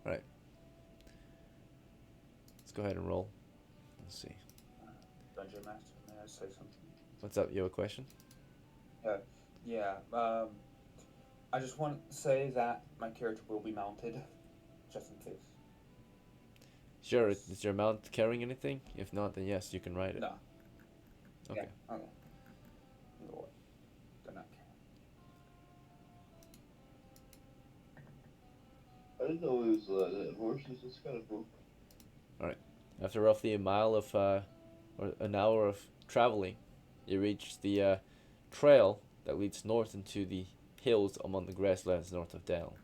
Right. Let's go ahead and roll. Let's see. Dungeon Master, may I say something? What's up? You have a question? Uh, yeah. I just want to say that my character will be mounted, just in case. Sure. Is your mount carrying anything? If not, then yes, you can ride it. No. Yeah. Okay. Okay. Lord, they're not. I didn't know it was horses. It's kind of cool. All right. After roughly a mile of or an hour of traveling, you reach the trail that leads north into the hills among the grasslands north of Dell.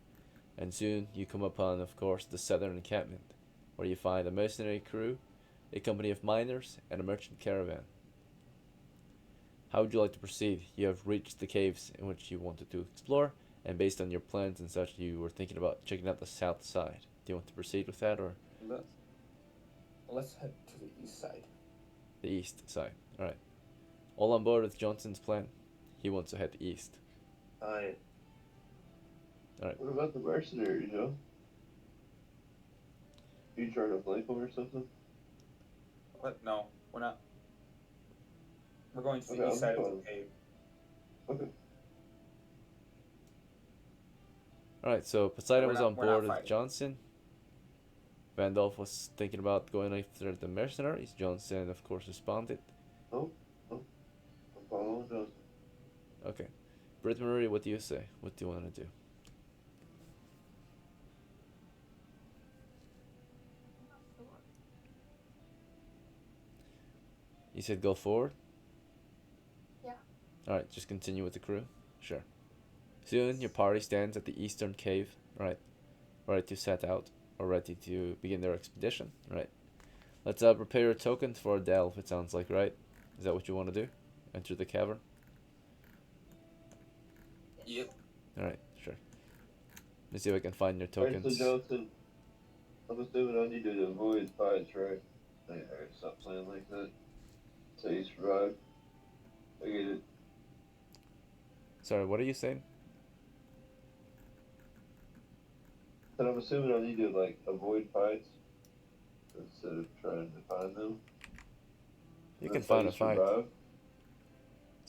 And soon you come upon, of course, the southern encampment, where you find a mercenary crew, a company of miners, and a merchant caravan. How would you like to proceed? You have reached the caves in which you wanted to explore, and based on your plans and such, you were thinking about checking out the south side. Do you want to proceed with that or Let, let's head to the east side. the east side? Alright. All on board with Johnson's plan. He wants to head east. I. Alright. What about the mercenaries, yo? You trying to flank them or something? What? No, we're not. We're going to Okay, the east I'm side just of the going. cave. Okay. Alright, so Yeah, Poseidon was on we're not board with fighting. Johnson. Vandolph was thinking about going after the mercenaries. Johnson, of course, responded. No, no. I'm following Johnson. Okay. Britt Marie, what do you say? What do you want to do? You said go forward? Yeah. Alright, just continue with the crew? Sure. Soon your party stands at the eastern cave, right? Ready to set out, or ready to begin their expedition, right? Let's prepare your tokens for a delve, it sounds like, right? Is that what you want to do? Enter the cavern? Yep. Alright, sure. Let me see if I can find your Alright, so tokens. Johnson, I'm assuming I need to avoid fights, right? I gotta stop playing like that. So you survive. I get it. Sorry, what are you saying? And I'm assuming I need to, like, avoid fights instead of trying to find them. You And can that's how find you a fight. survive.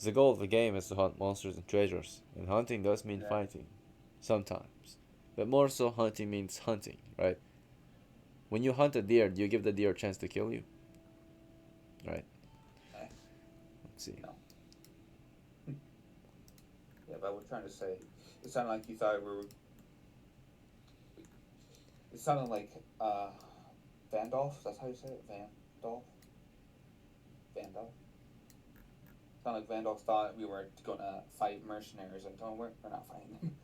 The goal of the game is to hunt monsters and treasures, and hunting does mean Yeah. fighting. Sometimes. But more so, hunting means hunting, right? When you hunt a deer, do you give the deer a chance to kill you? Right? Eh, Let's see. no. Yeah, but we're trying to say. It sounded like you thought we were. It sounded like Vandolph. That's how you say it. Vandolph. Vandolph. Sounded like Vandolph thought we were gonna fight mercenaries, and don't we're not fighting them.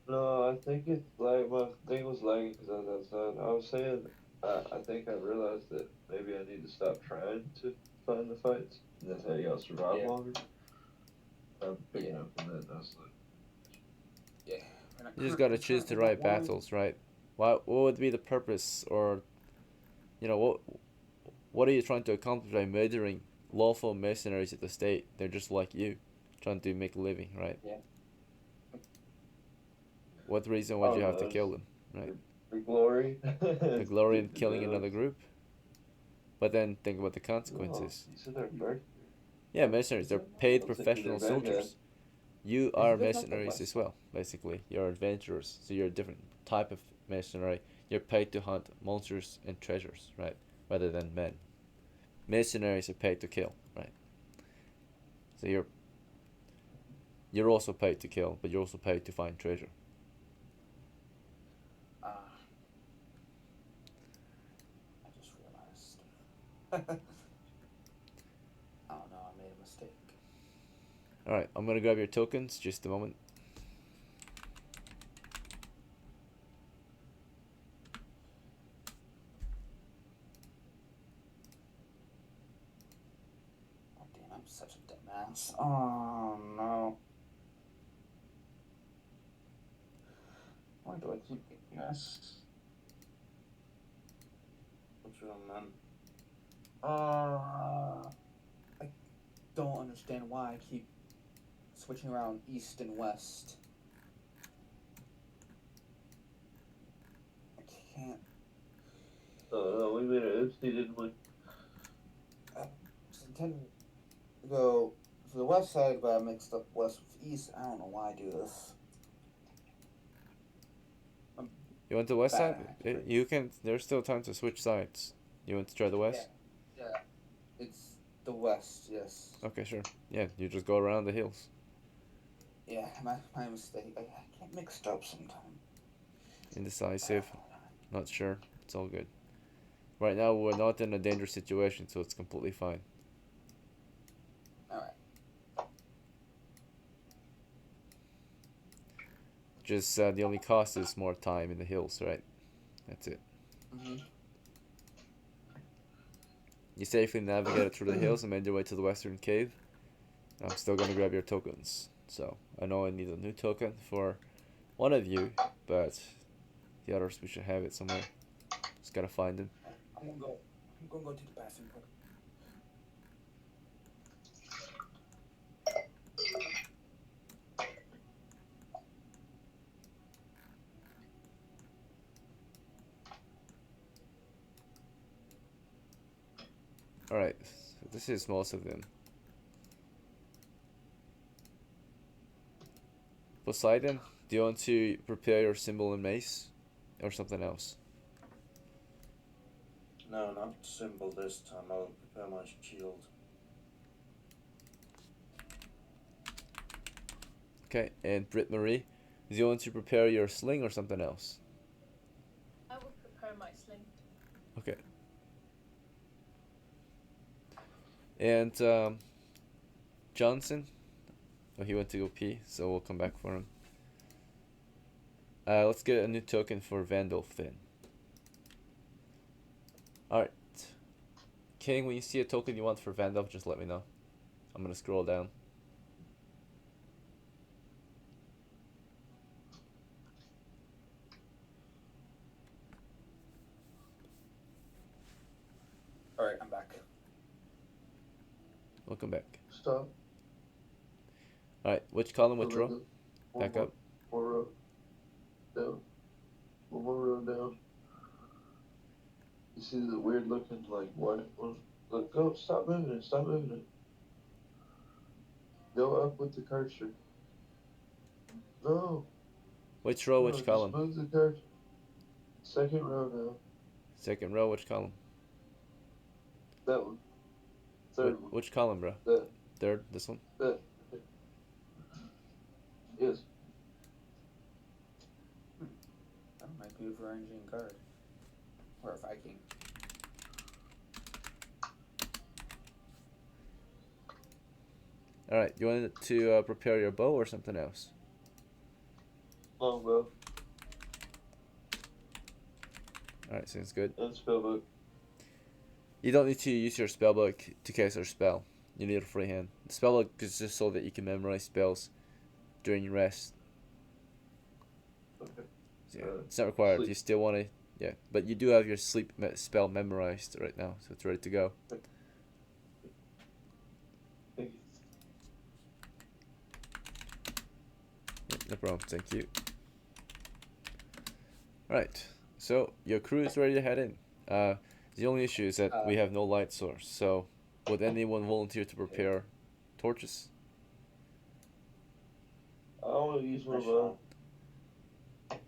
No, I think it's like my thing was lagging because I was outside. I was saying, I think I realized that maybe I need to stop trying to find the fights. And that's how y'all survive Yeah. longer. I'm picking Yeah. up on that. I was like, Yeah. We're not You just gotta we're choose the currently right not wanting. battles, right? What would be the purpose, or what are you trying to accomplish by murdering lawful mercenaries of the state? They're just like you, trying to make a living, right? Yeah. What reason I would you don't have know, to it's kill them, right? for glory. The It's glory in getting the killing another medals. group, but then think about the No, consequences. you said they're bad. Yeah, mercenaries, they're paid I'm thinking they're professional bad guys. soldiers. You are There's nothing mercenaries less. as well, basically. You're adventurers, so you're a different type of mercenary. You're paid to hunt monsters and treasures, right? Rather than men. Mercenaries are paid to kill, right? So you're also paid to kill, but you're also paid to find treasure. Uh, I just realized. Oh no, I made a mistake. Alright, I'm gonna grab your tokens, just a moment. Oh damn, I'm such a dumbass. Oh no. Why do I keep getting this? What's wrong, man? I don't understand why I keep switching around east and west. I No, we made it empty, didn't we? Just intending to go to the west side, but I mixed up west with east. I don't know why I do this. You want the west side? Bad. You can. There's still time to switch sides. You want to try the west? Yeah. It's the west, yes. Okay, sure. Yeah, you just go around the hills. Yeah, my mistake. I get mixed up sometimes. Indecisive. Not sure. It's all good. Right now, we're not in a dangerous situation, so it's completely fine. Alright. Just the only cost is more time in the hills, right? That's it. Mm-hmm. You safely navigated through the hills and made your way to the western cave. I'm still gonna grab your tokens. So, I know I need a new token for one of you, but the others, we should have it somewhere. Just gotta find them. I'm gonna go to the bathroom. Alright, so this is most of them. Poseidon, do you want to prepare your symbol and mace? Or something else? No, not symbol this time. I'll prepare my shield. Okay, and Brit Marie, do you want to prepare your sling or something else? I will prepare my sling. Okay. And Johnson, oh, he went to go pee, so we'll come back for him. Let's get a new token for Vandalf then. Alright. King, when you see a token you want for Vandalf, just let me know. I'm gonna scroll down. Alright, I'm back. Welcome back. Stop. Alright, which column, which row? One Back more, up. One row. Down. One more row down. You see the weird looking like white one? Look, go, stop moving it, stop moving it. Go up with the cursor. No. Which row, No, which just column? move the cursor. Second row now. Second row, which column? That one. Third one. Which column, bro? That. Third, this one? That. Yes. That might be a Varangian guard. Or a Viking. Alright, you wanted to prepare your bow or something else? Longbow. Alright, sounds good. And spellbook. You don't need to use your spellbook to cast your spell. You need a free hand. The spellbook is just so that you can memorize spells during your rest. Okay. So, yeah, it's not required. Sleep. You still want to, yeah. But you do have your sleep spell memorized right now, so it's ready to go. Thank you. Yeah, no problem. Thank you. Alright, so your crew is ready to head in. The only issue is that we have no light source, so would anyone volunteer to prepare torches? I want to use one of mine.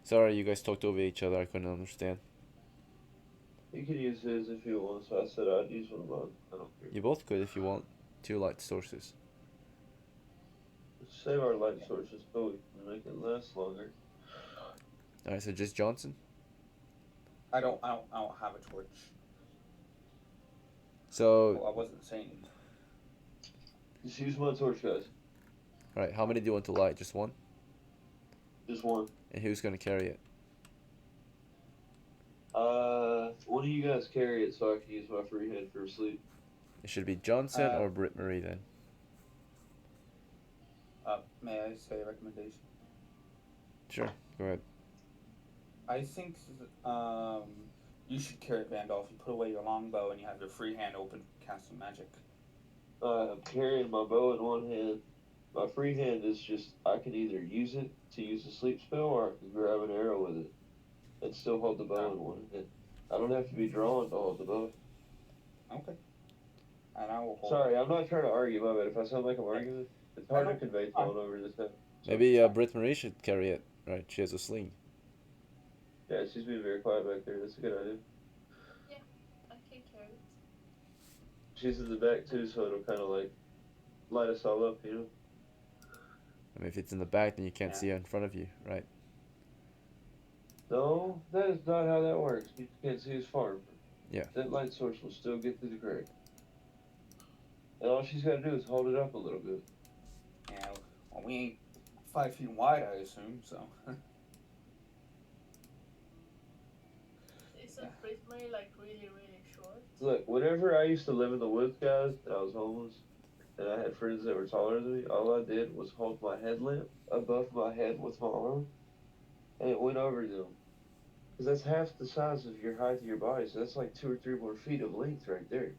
Sorry, you guys talked over each other. I couldn't understand. He can use his if he wants, so I said I'd use one of mine. I don't care. You both could if you want 2 light sources. Save our light sources, but we can make it last longer. Alright, so just Johnson? I don't have a torch. So, Well, I wasn't saying. Just use one torch, guys. alright, how many do you want to light? Just one? Just one. And who's gonna carry it? One of you guys carry it so I can use my free hand for sleep. It should be Johnson or Britt Marie then. May I say a recommendation? Sure, go ahead. I think you should carry Vandalf. You put away your longbow and you have your free hand open to cast some magic. I'm carrying my bow in one hand. My free hand is just, I can either use it to use a sleep spell or I can grab an arrow with it. can still hold the bow in one hand. I don't have to be drawn to hold the bow. Okay. And I will hold. Sorry, I'm not trying to argue, my bad. If I sound like I'm arguing, it's hard to convey tone over this stuff. Maybe Britt Marie should carry it, right? She has a sling. Yeah, she's being very quiet back there. That's a good idea. Yeah, I can carry it. She's in the back too, so it'll kind of like light us all up, you know? I mean, if it's in the back, then you can't Yeah. see her in front of you, right? No, that is not how that works. You can't see his farm. Yeah. That light source will still get to the grave. And all she's got to do is hold it up a little bit. Yeah, well, we ain't 5 feet wide, I assume, so. Isn't Brit Marie like really, really short? Look, whenever I used to live in the woods, guys, and I was homeless, and I had friends that were taller than me, all I did was hold my headlamp above my head with my arm, and it went over them. Because that's half the size of your height of your body, so that's like 2 or 3 more feet of length right there.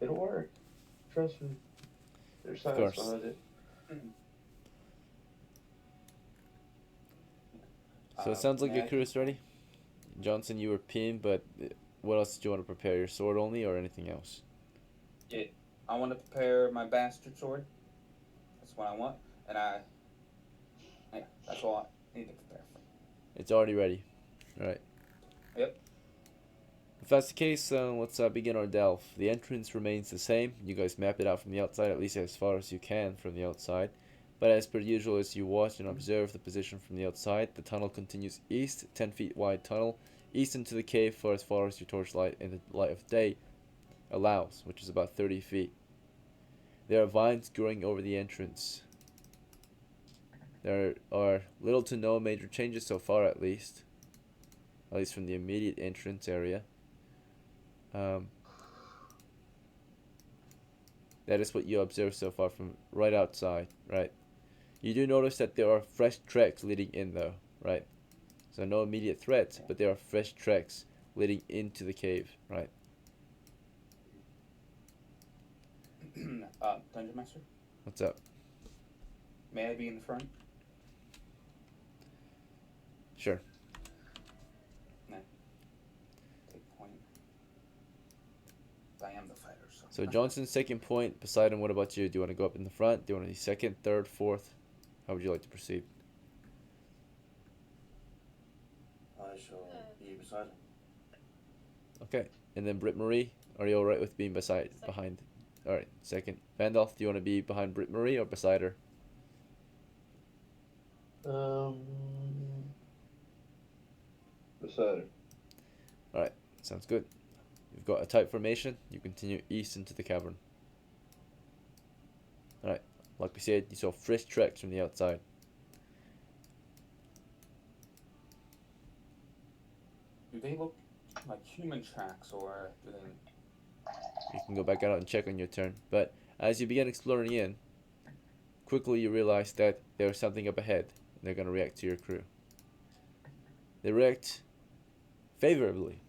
It'll work. Trust me. There's science course. behind it. So it sounds like may your I- crew is ready. Johnson, you were pinned, but what else did you want to prepare? Your sword only, or anything else? I want to prepare my bastard sword. That's what I want. And yeah, that's all I need to prepare for. It's already ready. All right. Yep. If that's the case, let's begin our delve. The entrance remains the same. You guys map it out from the outside, at least as far as you can from the outside. But as per usual, as you watch and observe the position from the outside, the tunnel continues east, 10 feet wide tunnel, east into the cave for as far as your torchlight in the light of day allows, which is about 30 feet. There are vines growing over the entrance. There are little to no major changes so far, at least from the immediate entrance area. That is what you observe so far from right outside, right? You do notice that there are fresh tracks leading in though, right? So no immediate threats, but there are fresh tracks leading into the cave, right? Dungeon Master, What's up? may I be in the front? Sure. Take point. I am the fighter, so. So Johnson's taking point. Poseidon, what about you? Do you want to go up in the front? Do you want to be second, third, fourth? How would you like to proceed? I shall be beside him. Okay. And then Britt Marie, are you alright with being behind? Alright, second. Vandalf, do you want to be behind Britt Marie or beside her? Beside her. Sounds good. You've got a tight formation. You continue east into the cavern. Alright, like we said, you saw fresh tracks from the outside. Do they look like human tracks, or do they? You can go back out and check on your turn. But as you begin exploring in, quickly you realize that there's something up ahead, and they're going to react to your crew. They react favorably.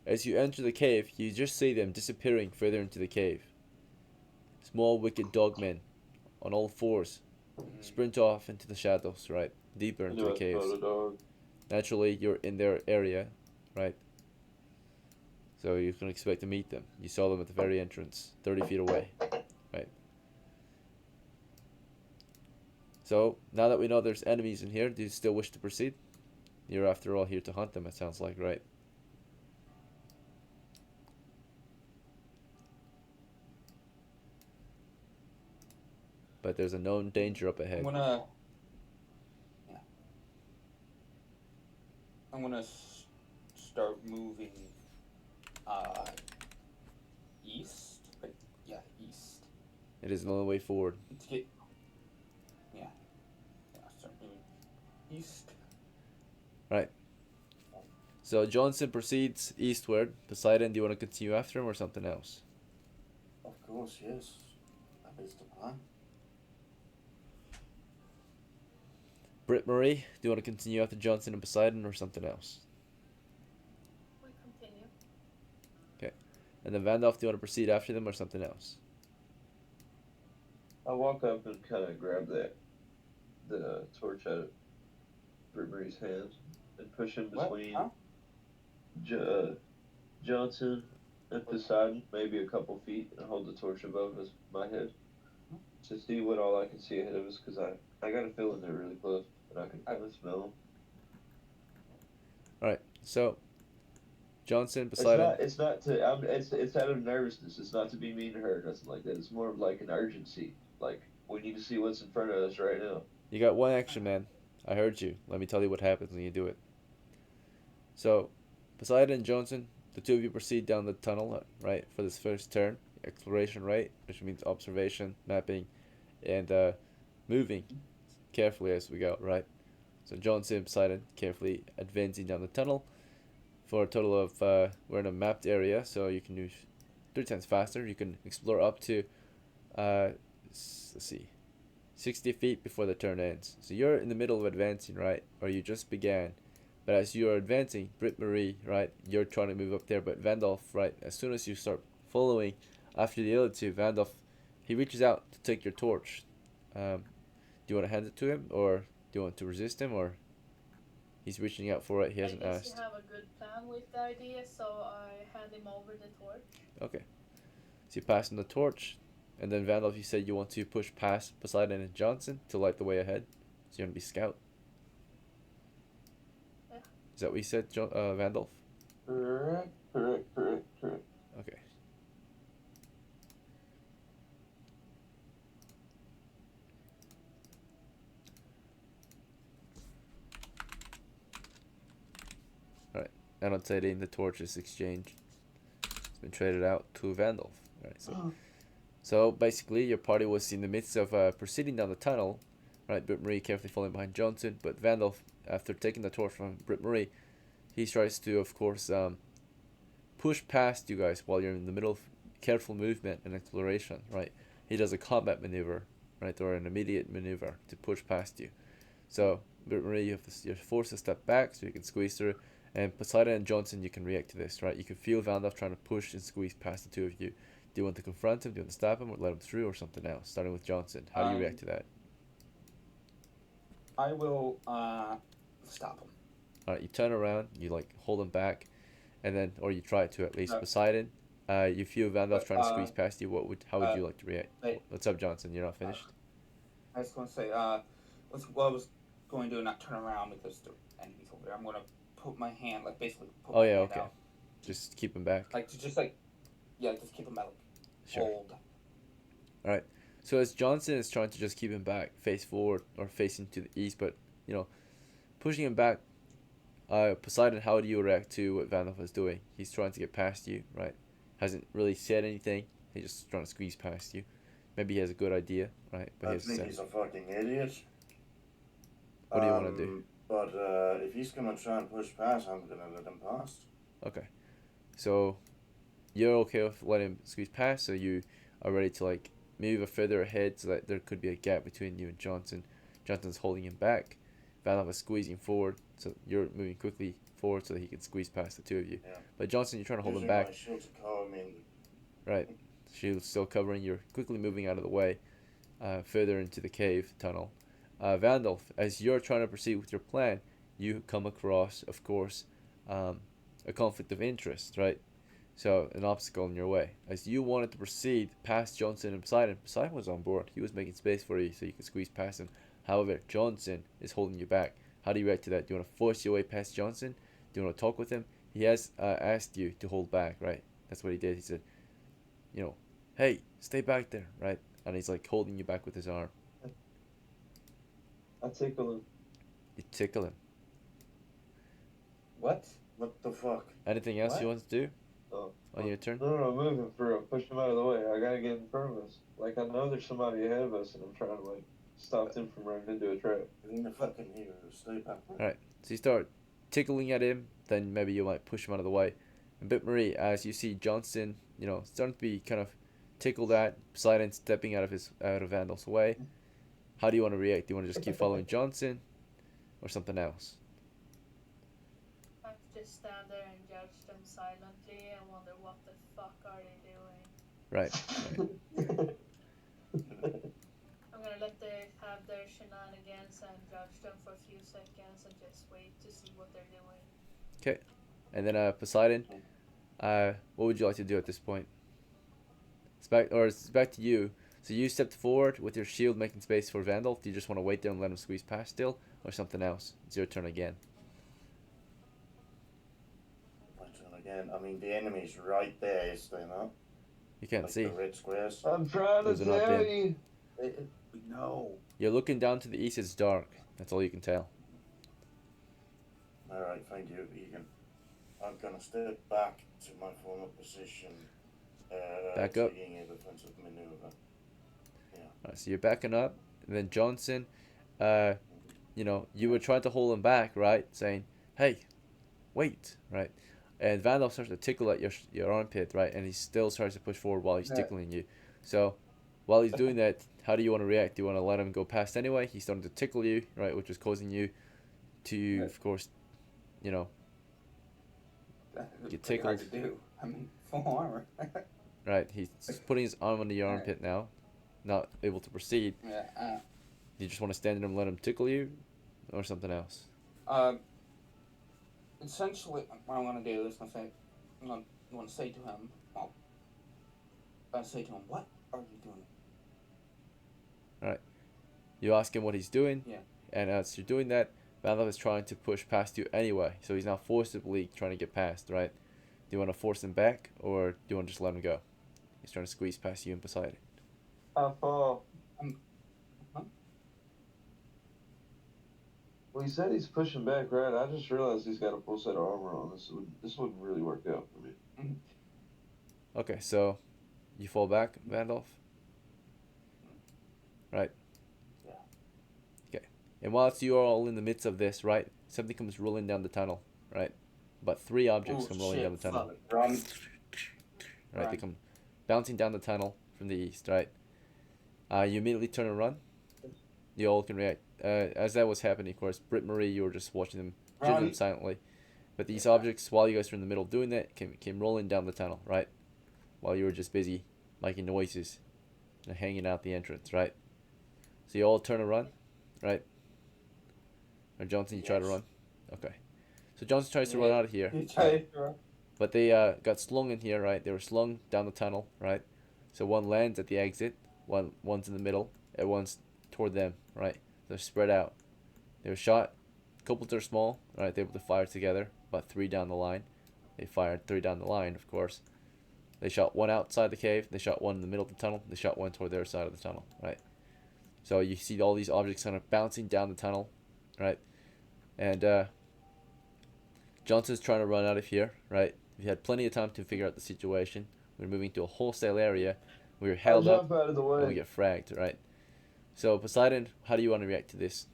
As you enter the cave, you just see them disappearing further into the cave. Small wicked dogmen, on all fours, sprint off into the shadows, right? Deeper into the caves. Naturally, you're in their area, right? So you can expect to meet them. You saw them at the very entrance, 30 feet away, right? So, now that we know there's enemies in here, do you still wish to proceed? You're after all here to hunt them, it sounds like, right? But there's a known danger up ahead. I'm gonna start moving east. East. It is the only way forward. To get start moving east. Right. So Johnson proceeds eastward. Poseidon, do you want to continue after him or something else? Of course, yes. That is the plan. Britt Marie, do you want to continue after Johnson and Poseidon or something else? We continue. And then Vandalf, do you want to proceed after them or something else? I walk up and kind of grab the torch out of Britt Marie's hands. and push in What? between Huh? Johnson and Poseidon, maybe a couple feet, and hold the torch above my head to see what all I can see ahead of us. Cause I got a feeling they're really close, and I can kind of smell them. All right. So Johnson, It's Poseidon. not. It's not to. It's out of nervousness. It's not to be mean to her or nothing like that. It's more of like an urgency. Like we need to see what's in front of us right now. You got one action, man. I heard you. Let me tell you what happens when you do it. So, Poseidon and Johnson, the two of you proceed down the tunnel, right, for this first turn. Exploration, right, which means observation, mapping, and moving carefully as we go, right? So, Johnson and Poseidon carefully advancing down the tunnel for a total of, we're in a mapped area, so you can use 3 times faster. You can explore up to, let's see, 60 feet before the turn ends. So you're in the middle of advancing, right? Or you just began. But as you are advancing, Britt Marie, right, you're trying to move up there, but Vandolph, right, as soon as you start following after the other two, Vandolph, he reaches out to take your torch. Do you want to hand it to him, or do you want to resist him, or he's reaching out for it, he hasn't I guess asked. you have a good plan with the idea, so I hand him over the torch. Okay. So you pass him the torch, and then Vandolph, you said you want to push past Poseidon and Johnson to light the way ahead. So you're going to be scout. Yeah. Is that what you said, Vandolph? Correct. Okay. Alright. Annotating the torches exchanged. It's been traded out to Vandolph. Alright, so basically your party was in the midst of proceeding down the tunnel, right? Britt Marie carefully following behind Johnson, but Vandolph, after taking the torch from Britt Marie, he tries to, of course, push past you guys while you're in the middle of careful movement and exploration, right? He does a combat maneuver, right, or an immediate maneuver to push past you. So, Britt Marie, you're forced to step back so you can squeeze through, and Poseidon and Johnson, you can react to this, right? You can feel Vandalf trying to push and squeeze past the two of you. Do you want to confront him? Do you want to stop him, or let him through, or something else? Starting with Johnson, how do you react to that? I will stop him. All right, you turn around, you like hold him back, and then, or you try to at least. No. Poseidon, you feel Vandalf trying to squeeze uh, past you. How would you like to react? wait. What's up, Johnson? You're not finished. I was going to say, what I was going to do, not turn around because the enemy's over there. I'm going to put my hand, like, basically put my hand Okay. out. Just keep him back. Like, to just, like, yeah, just keep him out, like, Sure. hold. All right. So as Johnson is trying to just keep him back, face forward or facing to the east, but pushing him back. Poseidon, how do you react to what Vandalf is doing? He's trying to get past you, right? Hasn't really said anything. He's just trying to squeeze past you. Maybe he has a good idea, right? But I think he's a fucking idiot. What do you want to do? But if he's gonna try and push past, I'm gonna let him pass. Okay. So you're okay with letting him squeeze past, so you are ready to like move further ahead so that there could be a gap between you and Johnson. Johnson's holding him back. Vandalf is squeezing forward, so you're moving quickly forward so that he can squeeze past the two of you. Yeah. But Johnson, you're trying to hold him Using back. my shield to cover me. Right. Shield's still covering. You're quickly moving out of the way, further into the cave tunnel. Vandalf, as you're trying to proceed with your plan, you come across, of course, a conflict of interest, right? So, an obstacle in your way. As you wanted to proceed past Johnson and Poseidon, Poseidon was on board. He was making space for you so you could squeeze past him. However, Johnson is holding you back. How do you react to that? Do you want to force your way past Johnson? Do you want to talk with him? He has asked you to hold back, right? That's what he did. He said, hey, stay back there, right? And he's like holding you back with his arm. I tickle him. You tickle him. What? What the fuck? Anything else you What? want to do Oh. on your turn? No, move him for real. Push him out of the way. I gotta get in front of us. Like, I know there's somebody ahead of us, and I'm trying to, like, stop them from running into a trap. You're in the fucking hero. Stay back. Alright, so you start tickling at him, then maybe you might push him out of the way. And Bit Marie, as you see Johnson, starting to be kind of tickled at, Poseidon stepping out of Vandal's way. How do you want to react? Do you want to just keep following Johnson, or something else? I just stand there and judge them silently and wonder what the fuck are they doing. Right. I'm gonna let they have their shenanigans and judge them for a few seconds and just wait to see what they're doing. Okay. And then Poseidon, what would you like to do at this point? It's back to you. So you stepped forward with your shield making space for Vandal. Do you just want to wait there and let him squeeze past still? Or something else? It's your turn again. My turn again. I mean, the enemy's right there, is they not? You can't Like see. the red squares. I'm trying Those to are not tell dim. you. No. You're looking down to the east, it's dark. That's all you can tell. Alright, thank you, Egan. I'm gonna step back to my former position. Back up. Taking a defensive maneuver. Alright, so you're backing up. And then Johnson, you were trying to hold him back, right? Saying, hey, wait, right? And Vandal starts to tickle at your armpit, right? And he still starts to push forward while he's tickling you. So while he's doing that, how do you want to react? Do you want to let him go past anyway? He's starting to tickle you, right? Which is causing you to, of course, get Pretty hard tickled. to do. I mean, full armor. Right, he's putting his arm under your armpit now, not able to proceed. Yeah. Do you just want to stand there and let him tickle you, or something else? Essentially, what I'm gonna do is I'm gonna say to him, well, what are you doing? You ask him what he's doing, Yeah. and as you're doing that, Vandal is trying to push past you anyway, so he's now forcibly trying to get past, right? Do you want to force him back, or do you want to just let him go? He's trying to squeeze past you and Poseidon. I fall. Huh? Well, he said he's pushing back, right? I just realized he's got a full set of armor on. This wouldn't really work out for me. Okay, so you fall back, Vandalf? Right. Yeah. Okay. And whilst you are all in the midst of this, right, something comes rolling down the tunnel, right? About 3 objects come rolling down the tunnel. Run. Right, they Run. come bouncing down the tunnel from the east, right? You immediately turn and run. You all can react. As that was happening, of course, Britt Marie, you were just watching them, judging them Run. silently. But these objects, while you guys were in the middle of doing that, came rolling down the tunnel, right? While you were just busy making noises and hanging out the entrance, right? So you all turn and run, right? Or Johnson, you try to Yes. run? Okay. So Johnson tries to run out of here. You try to run. But they got slung in here, right? They were slung down the tunnel, right? So one lands at the exit, one's in the middle, and one's toward them, right? They're spread out. They were shot. Couples are small, right? They're able to fire together, about 3 down the line. They fired 3 down the line, of course. They shot one outside the cave. They shot one in the middle of the tunnel. They shot one toward their side of the tunnel, right? So you see all these objects kind of bouncing down the tunnel, right? And Johnson's trying to run out of here, right? We had plenty of time to figure out the situation. We're moving to a wholesale area. We're held I'll up jump out of the and we way. get fragged, right? So Poseidon, how do you want to react to this?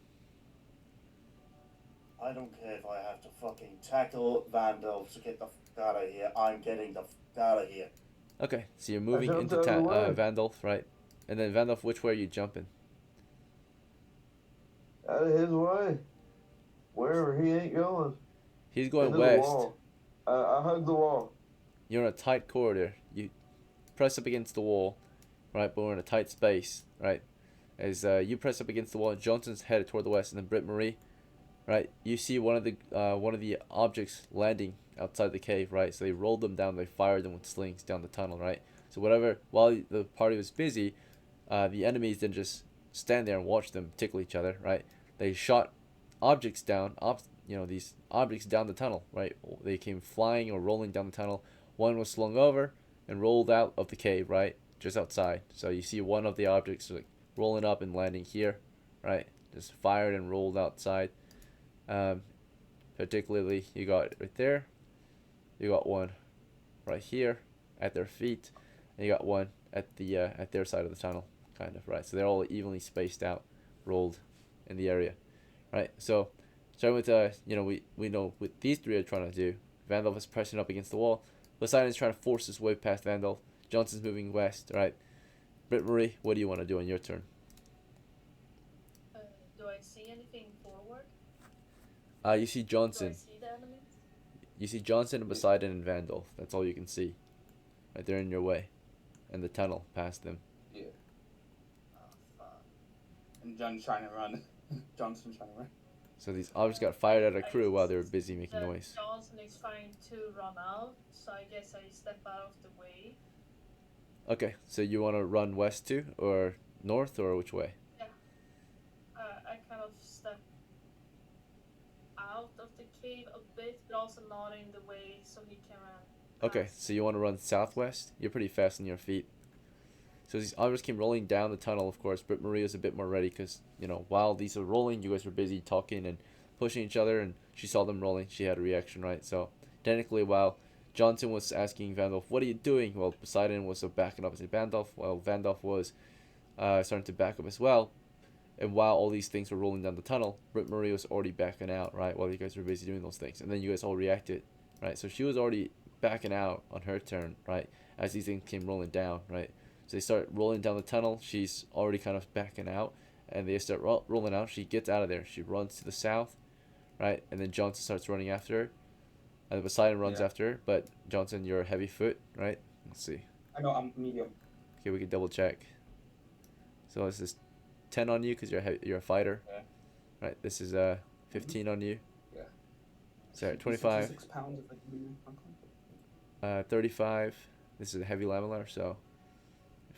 I don't care if I have to fucking tackle Vandal to get the fuck out of here. I'm getting the fuck out of here. Okay, so you're moving jumped into out of the way. Vandalf, right? And then Vandalf, which way are you jumping? Out of his way. Wherever he ain't going. He's going Into the west. wall. I hug the wall. You're in a tight corridor. You press up against the wall, right? But we're in a tight space, right? As you press up against the wall, Johnson's headed toward the west, and then Britt Marie, right? You see one of the objects landing outside the cave, right? So they rolled them down. They fired them with slings down the tunnel, right? So while the party was busy, the enemies didn't just stand there and watch them tickle each other, right? They shot objects down, these objects down the tunnel, right? They came flying or rolling down the tunnel. One was slung over and rolled out of the cave, right? Just outside. So you see one of the objects like rolling up and landing here, right? Just fired and rolled outside. Particularly, you got right there. You got one right here at their feet, and you got one at their side of the tunnel, kind of, right? So they're all evenly spaced out, rolled in the area, right? So starting with we know what these 3 are trying to do. Vandalf is pressing up against the wall. Poseidon's trying to force his way past Vandalf. Johnson's moving west, right? Britt Marie, what do you want to do on your turn? Do I see anything forward? You see Do I Johnson. see the enemies? You see Johnson and Poseidon and Vandalf. That's all you can see. Right, they're in your way, and the tunnel past them. Yeah. Oh fuck. and John's trying to run. Johnson's trying to run. So these objects got fired at a crew while they were busy making noise. Johnson is trying to run out, so I guess I step out of the way. Okay, so you want to run west too, or north, or which way? Yeah. I kind of step out of the cave a bit, but also not in the way so he can run. Okay, so you want to run southwest? You're pretty fast on your feet. So these objects came rolling down the tunnel, of course. Britt Maria's a bit more ready because, you know, while these are rolling, you guys were busy talking and pushing each other, and she saw them rolling. She had a reaction, right? So technically, while Johnson was asking Vandolph, what are you doing? Well, Poseidon was backing up as Vandolph, while Vandolph was starting to back up as well. And while all these things were rolling down the tunnel, Britt Maria was already backing out, right? While you guys were busy doing those things. And then you guys all reacted, right? So she was already backing out on her turn, right? As these things came rolling down, right? So they start rolling down the tunnel. She's already kind of backing out. And they start rolling out. She gets out of there. She runs to the south, right? And then Johnson starts running after her. And Poseidon runs after her. But Johnson, you're a heavy foot, right? Let's see. I know, I'm medium. Okay, we can double check. So this is 10 on you because you're a fighter. Yeah. Right, this is 15 on you. Yeah. Sorry, 25. 6 pounds of medium. 35. This is a heavy lamellar, so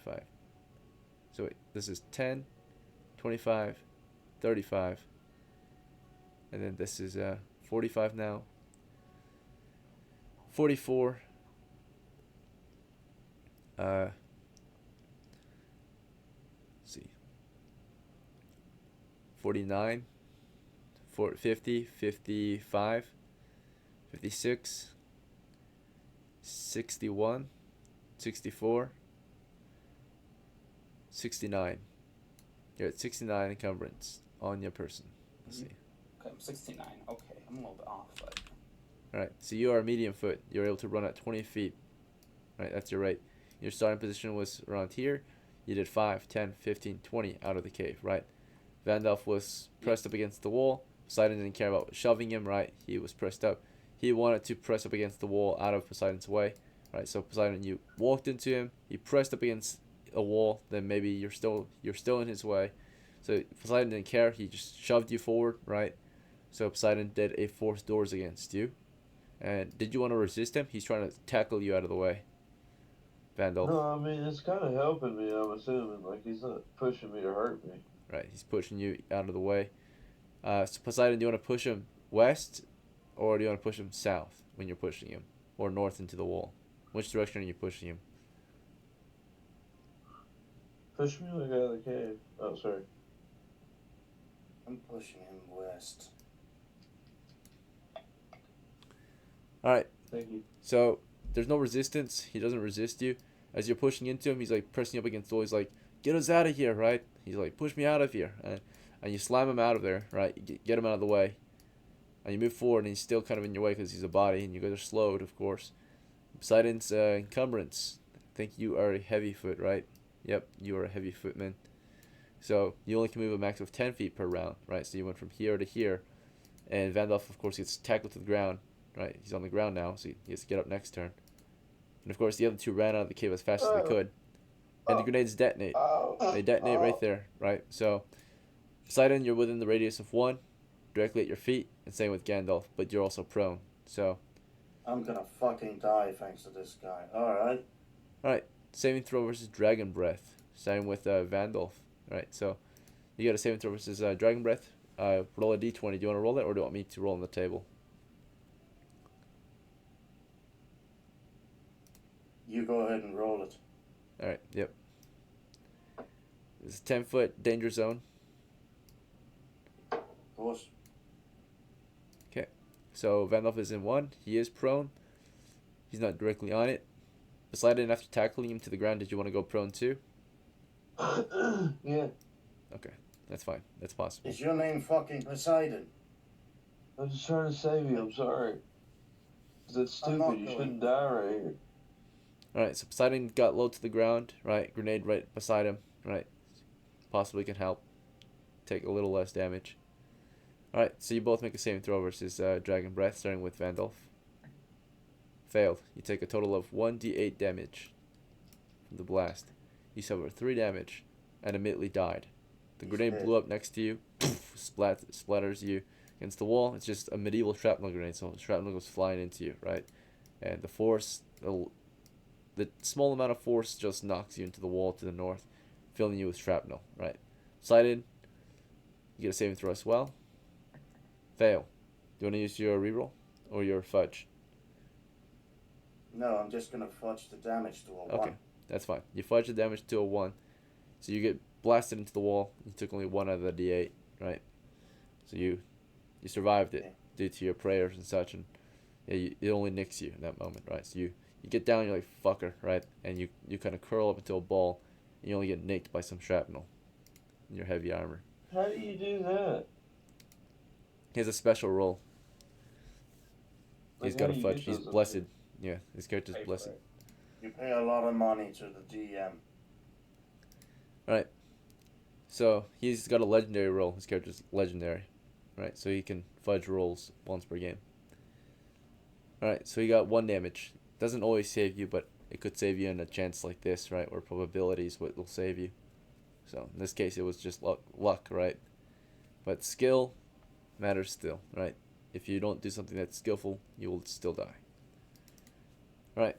5. So wait, this is 10, 25, 35. And then this is 45 now. 44. Let's see. 49. 50, 55, 56, 61, 64, 69. You're at 69 encumbrance on your person. Let's see. Okay, I'm 69. Okay, I'm a little bit off, but... Alright, so you are a medium foot. You're able to run at 20 feet. Right, that's your right. Your starting position was around here. You did 5, 10, 15, 20 out of the cave, right? Vandalf was pressed up against the wall. Poseidon didn't care about shoving him, right? He was pressed up. He wanted to press up against the wall out of Poseidon's way, right? So Poseidon, you walked into him. He pressed up against a wall. Then maybe you're still in his way. So Poseidon didn't care. He just shoved you forward, right? So Poseidon did a force doors against you. And did you want to resist him? He's trying to tackle you out of the way. Vandal. No, I mean, it's kind of helping me, I'm assuming. Like, he's not pushing me to hurt me. Right, he's pushing you out of the way. So Poseidon, do you want to push him west, or do you want to push him south when you're pushing him, or north into the wall? Which direction are you pushing him? Push me like out of the cave. Oh, sorry. I'm pushing him west. All right. Thank you. So there's no resistance. He doesn't resist you. As you're pushing into him, he's like pressing up against the wall. He's like, "Get us out of here!" Right? He's like, "Push me out of here!" And you slam him out of there. Right? You get him out of the way. And you move forward, and he's still kind of in your way because he's a body, and you guys are slowed, of course. Poseidon's encumbrance. I think you are a heavy foot, right? Yep, you are a heavy footman. So you only can move a max of 10 feet per round, right? So you went from here to here. And Vandalf, of course, gets tackled to the ground, right? He's on the ground now, so he has to get up next turn. And of course, the other two ran out of the cave as fast as they could. And the grenades detonate. They detonate right there, right? So Poseidon, you're within the radius of 1, directly at your feet, and same with Gandalf, but you're also prone. So I'm gonna fucking die thanks to this guy. Alright. Alright, saving throw versus Dragon Breath. Starting with Vandalf. Alright, so you got a saving throw versus Dragon Breath. Roll a d20. Do you want to roll it, or do you want me to roll on the table? You go ahead and roll it. Alright, yep. This is 10-foot danger zone. Of course. Okay, so Vandalf is in 1. He is prone. He's not directly on it. Poseidon, after tackling him to the ground, did you want to go prone too? Yeah. Okay, that's fine. That's possible. Is your name fucking Poseidon? I'm just trying to save you, I'm sorry. That's I'm not stupid, you going. shouldn't die right here. Alright, so Poseidon got low to the ground, right? Grenade right beside him, right? Possibly can help take a little less damage. Alright, so you both make a saving throw versus Dragon Breath, starting with Vandalf. Failed. You take a total of 1d8 damage from the blast. You suffer 3 damage and immediately died. The He's grenade dead. blew up next to you, splatters you against the wall. It's just a medieval shrapnel grenade, so shrapnel goes flying into you, right? And the force, the small amount of force just knocks you into the wall to the north, filling you with shrapnel, right? Poseidon, you get a saving throw as well. Fail. Do you want to use your reroll or your fudge? No, I'm just gonna fudge the damage to a Okay, 1. that's fine. You fudge the damage to a 1, so you get blasted into the wall. You took only 1 out of the d8, right? So you survived it Yeah. due to your prayers and such, and yeah, it only nicks you in that moment, right? So you get down, you're like fucker, right? And you kind of curl up into a ball, and you only get nicked by some shrapnel in your heavy armor. How do you do that? He has a special roll. Like, He's how got a do you fudge. get He's those up blessed. there? Yeah, his character's Pay for blessed. it. You pay a lot of money to the DM. Right. So he's got a legendary roll. His character's legendary, right? So he can fudge rolls once per game. All right. So he got 1 damage. Doesn't always save you, but it could save you in a chance like this, right? Where probabilities what will save you. So in this case, it was just luck, right? But skill matters still, right? If you don't do something that's skillful, you will still die. All right.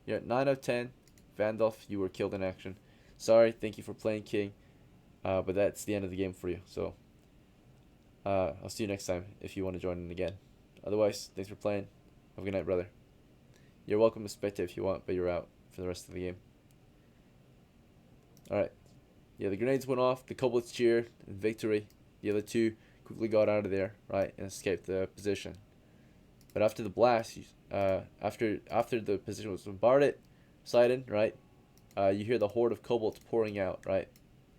You're at 9 out of 10. Vandalf, you were killed in action. Sorry, thank you for playing King. But that's the end of the game for you. So I'll see you next time if you want to join in again. Otherwise, thanks for playing. Have a good night, brother. You're welcome to spectate if you want, but you're out for the rest of the game. Alright. Yeah, the grenades went off. The kobolds cheered in victory. The other 2 quickly got out of there, right, and escaped the position. But after the blast, after the position was bombarded, Poseidon, right, you hear the horde of kobolds pouring out, right,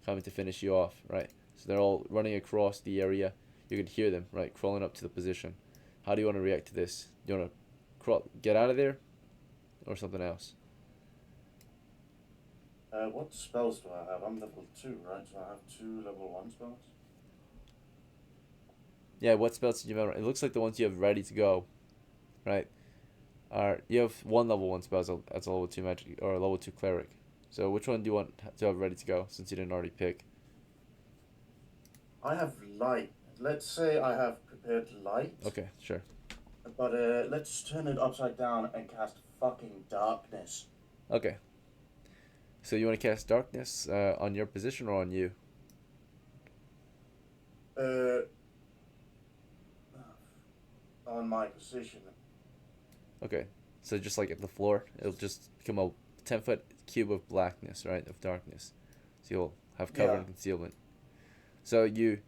coming to finish you off, right. So they're all running across the area. You can hear them, right, crawling up to the position. How do you want to react to this? Do you want to get out of there, or something else? What spells do I have? I'm level 2, right? So I have 2 level 1 spells. Yeah, what spells did you remember? It looks like the ones you have ready to go, right? You have 1 level 1 spell as a level 2 magic or a level 2 cleric. So which one do you want to have ready to go since you didn't already pick? I have light. Let's say I have prepared light. Okay, sure. But let's turn it upside down and cast fucking darkness. Okay. So you want to cast darkness on your position or on you? On my position. Okay. So just like at the floor, it'll just become a 10-foot cube of blackness, right? Of darkness. So you'll have cover and concealment. So you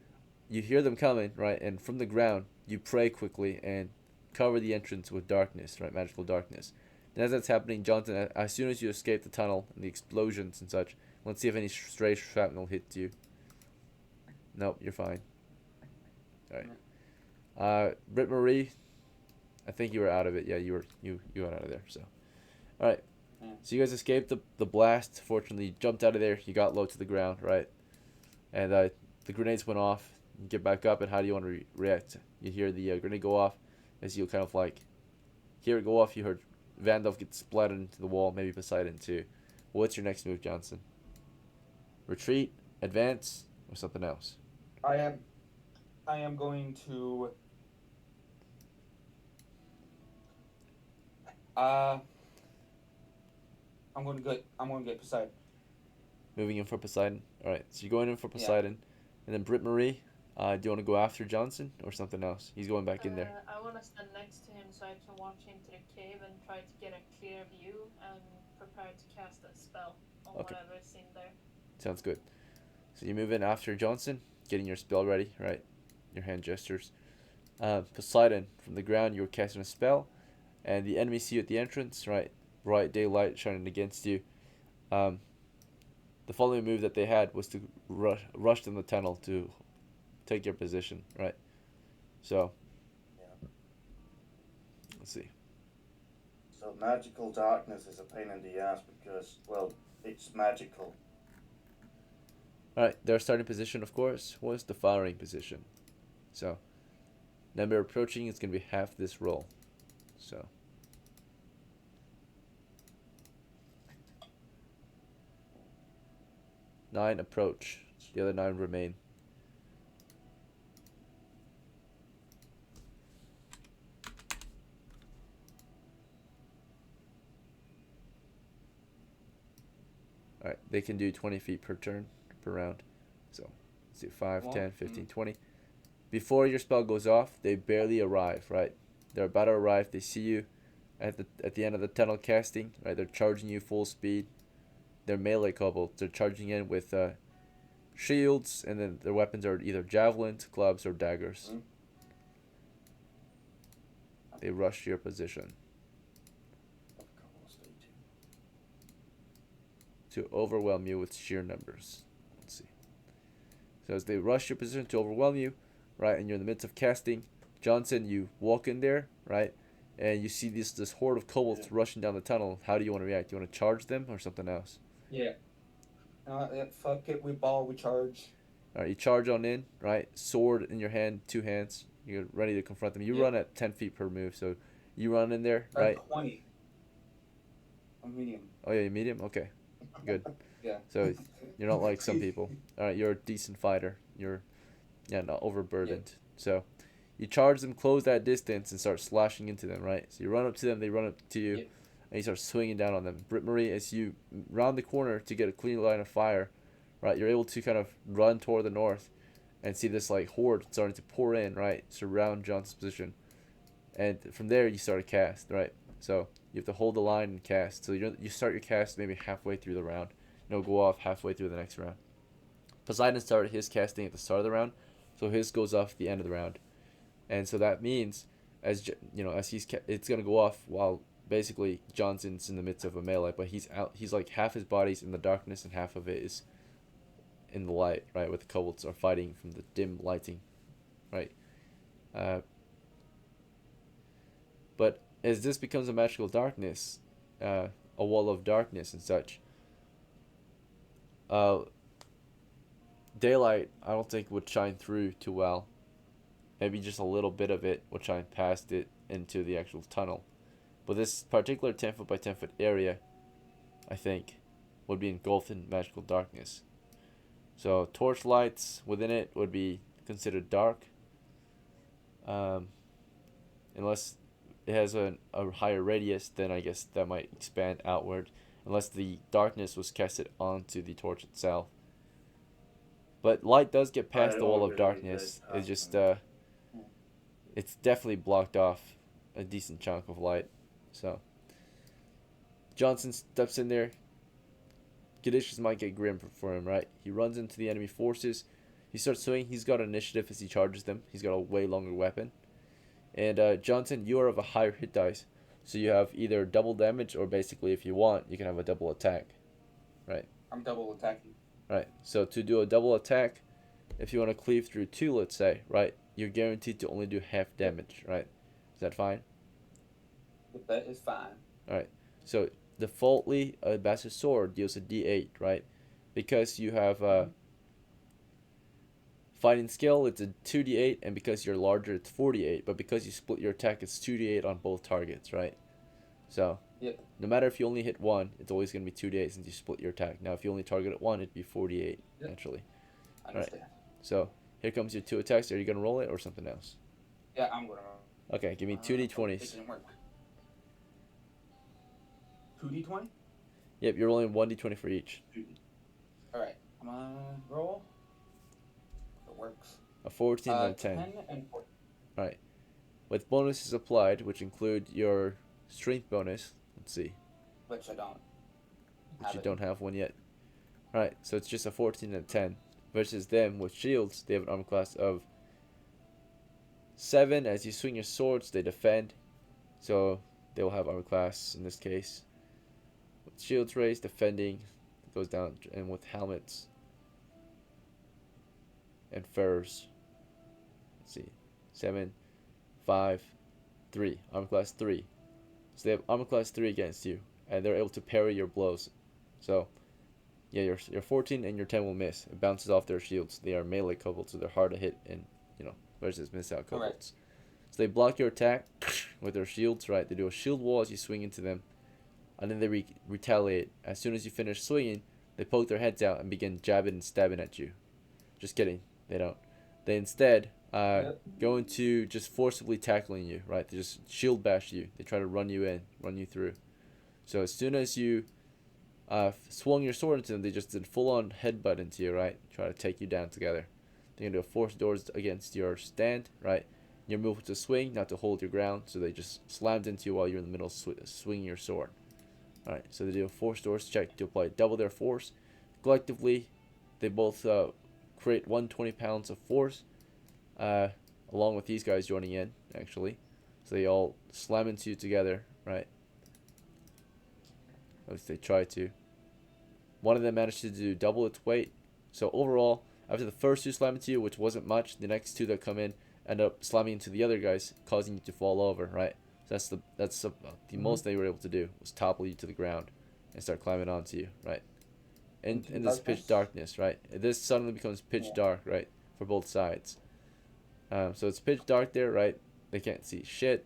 hear them coming, right? And from the ground, you pray quickly and cover the entrance with darkness, right? Magical darkness. And as that's happening, Jonathan, as soon as you escape the tunnel and the explosions and such, let's see if any stray shrapnel hits you. Nope, you're fine. Alright. Britt Marie, I think you were out of it. Yeah, you got out of there. So, alright. Yeah. So you guys escaped the blast. Fortunately, you jumped out of there. You got low to the ground, right? And the grenades went off. You get back up, and how do you want to react? You hear the grenade go off, as you kind of like hear it go off. You heard Vandalf get splattered into the wall, maybe Poseidon too. What's your next move, Johnson? Retreat, advance, or something else? I am going to. I'm going to get Poseidon. Moving in for Poseidon. All right, so you're going in for Poseidon, and then Britt Marie. Do you want to go after Johnson or something else? He's going back in there. I want to stand next to him so I can watch into the cave and try to get a clear view and prepare to cast a spell on whatever's in there. Sounds good. So you move in after Johnson, getting your spell ready, right? Your hand gestures. Poseidon, from the ground, you were casting a spell, and the enemy see you at the entrance, right? Bright daylight shining against you. The following move that they had was to rush in the tunnel to take your position, right? So, let's see. So magical darkness is a pain in the ass because, well, it's magical. Alright, their starting position, of course, was the firing position. So, number approaching is going to be half this roll. So, 9 approach. The other 9 remain. Alright, they can do 20 feet per turn, per round. So, let's do 5, Well, 10, 15, 20. Before your spell goes off, they barely arrive, right? They're about to arrive. They see you at the end of the tunnel casting, right? They're charging you full speed. They're melee kobolds. They're charging in with shields, and then their weapons are either javelins, clubs, or daggers. Mhm. They rush your position to overwhelm you with sheer numbers. Let's see. So as they rush your position to overwhelm you, right, and you're in the midst of casting, Johnson, you walk in there, right, and you see this horde of kobolds rushing down the tunnel. How do you want to react? Do you want to charge them or something else? Yeah. Fuck it. We ball. We charge. All right, you charge on in, right? Sword in your hand, 2 hands. You're ready to confront them. You run at 10 feet per move, so you run in there, right? 20. I'm medium. Oh yeah, you medium. Okay, good. Yeah. So you're not like some people. All right, you're a decent fighter. You're, not overburdened. So you charge them, close that distance, and start slashing into them, right? So you run up to them, they run up to you, and you start swinging down on them. Britt Marie, as you round the corner to get a clean line of fire, right, you're able to kind of run toward the north and see this like horde starting to pour in, right, surround Johnson's position. And from there, you start a cast, right? So you have to hold the line and cast. So you start your cast maybe halfway through the round. It'll go off halfway through the next round. Poseidon started his casting at the start of the round, so his goes off at the end of the round. And so that means, as it's gonna go off while basically Johnson's in the midst of a melee, but he's out. He's like half his body's in the darkness and half of it is in the light, right? With the kobolds are fighting from the dim lighting, right? But as this becomes a magical darkness, a wall of darkness and such, daylight I don't think would shine through too well. Maybe just a little bit of it would shine past it into the actual tunnel. But this particular 10 foot by 10 foot area, I think, would be engulfed in magical darkness. So torch lights within it would be considered dark. Unless it has a higher radius, then I guess that might expand outward. Unless the darkness was casted onto the torch itself. But light does get past the wall of darkness. It's just, it's definitely blocked off a decent chunk of light. So, Johnson steps in there. Conditions might get grim for him, right? He runs into the enemy forces. He starts swinging. He's got initiative as he charges them. He's got a way longer weapon. And Johnson, you are of a higher hit dice. So you have either double damage or basically, if you want, you can have a double attack. Right? I'm double attacking. Right. So to do a double attack, if you want to cleave through 2, let's say, right, you're guaranteed to only do half damage, right? Is that fine? That is fine. Alright. So defaultly, a bastard sword deals a d8, right? Because you have fighting skill, it's a 2d8, and because you're larger, it's 4d8. But because you split your attack, it's 2d8 on both targets, right? So no matter if you only hit 1, it's always going to be 2d8 since you split your attack. Now, if you only target at 1, it'd be 4d8 naturally. I understand. Right. So here comes your 2 attacks. Are you going to roll it or something else? Yeah, I'm going to. Okay, give me 2d20s. It didn't work. 2d20? Yep, you're rolling 1d20 for each. Alright, I'm gonna roll. It works. A 14 and a 10. 10 and 14. Alright. With bonuses applied, which include your strength bonus. Let's see. Which I don't. Which you don't have one yet. Alright, so it's just a 14 and a 10. Versus them with shields, they have an armor class of 7. As you swing your swords, they defend. So they will have armor class in this case. With shields raised, defending, it goes down, and with helmets and furs. Let's see. 7, 5, 3. Armor class 3. So they have armor class 3 against you, and they're able to parry your blows. So, yeah, your 14 and your 10 will miss. It bounces off their shields. They are melee kobolds, so they're hard to hit, and versus miss out kobolds. Right. So they block your attack with their shields, right? They do a shield wall as you swing into them, and then they retaliate. As soon as you finish swinging, they poke their heads out and begin jabbing and stabbing at you. Just kidding. They don't. They instead Yep. go into just forcibly tackling you, right? They just shield bash you. They try to run you in, run you through. So as soon as you swung your sword into them, they just did full on headbutt into you, right? Try to take you down together. They're gonna do a force doors against your stand, right? Your move was to swing, not to hold your ground. So they just slammed into you while you're in the middle of swinging your sword. All right. So they do a force doors check to apply double their force. Collectively, they both create 120 pounds of force, along with these guys joining in, actually. So they all slam into you together, right? At least they try to. One of them managed to do double its weight. So overall, after the first two slam into you, which wasn't much, the next two that come in end up slamming into the other guys, causing you to fall over, right? So that's the most they were able to do was topple you to the ground and start climbing onto you, right? In this pitch darkness, right? This suddenly becomes pitch dark, right, for both sides. So it's pitch dark there, right? They can't see shit.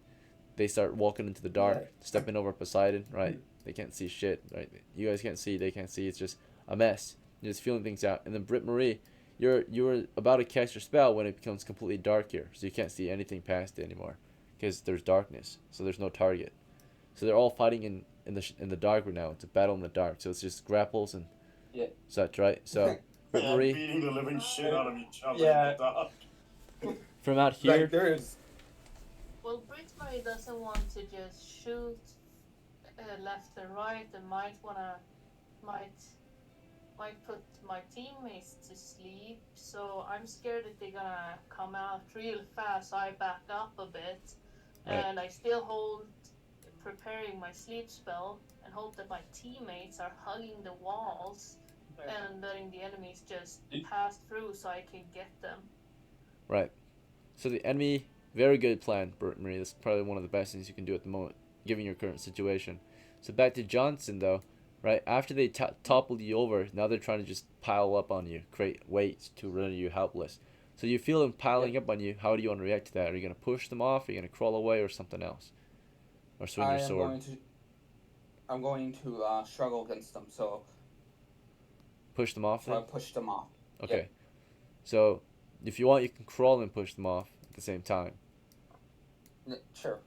They start walking into the dark, stepping over Poseidon, right? They can't see shit, right? You guys can't see, they can't see. It's just a mess. You're just feeling things out. And then Britt Marie, you were about to cast your spell when it becomes completely dark here, so you can't see anything past it anymore, because there's darkness. So there's no target. So they're all fighting in the dark right now. It's a battle in the dark. So it's just grapples and such, right? So Britt Marie, beating the living shit out of each other Yeah. in the dark. from out here, Like there is. Well, Brit Marie doesn't want to just shoot left and right, and might put my teammates to sleep. So I'm scared that they're gonna come out real fast. So I back up a bit, Right. and I still hold preparing my sleep spell and hope that my teammates are hugging the walls and letting the enemies just pass through so I can get them. right? So the enemy, very good plan, Britt Marie. That's probably one of the best things you can do at the moment, given your current situation. So back to Johnson, though, right? After they toppled you over, now they're trying to just pile up on you, create weights to render you helpless. So you feel them piling up on you. How do you want to react to that? Are you going to push them off? Are you going to crawl away or something else? Or swing your sword? I'm going to struggle against them. So Push them off I then? push them off. Okay. Yep. So if you want, you can crawl and push them off at the same time. Sure.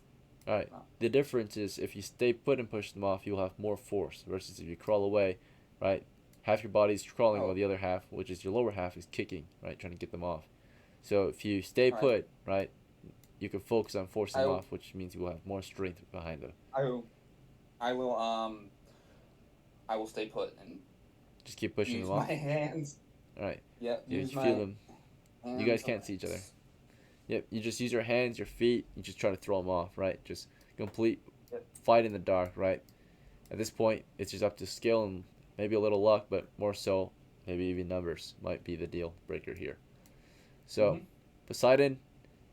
Alright. The difference is if you stay put and push them off, you'll have more force versus if you crawl away, right? Half your body's crawling while the other half, which is your lower half, is kicking, right? Trying to get them off. So if you stay put, right, you can focus on forcing them off, which means you will have more strength behind them. I will stay put and just keep pushing use them off. my hands. Alright. Yeah. You feel them. You guys can't see each other. Yep, you just use your hands, your feet, you just try to throw them off, right? Just complete fight in the dark, right? At this point, it's just up to skill and maybe a little luck, but more so, maybe even numbers might be the deal breaker here. So, Poseidon,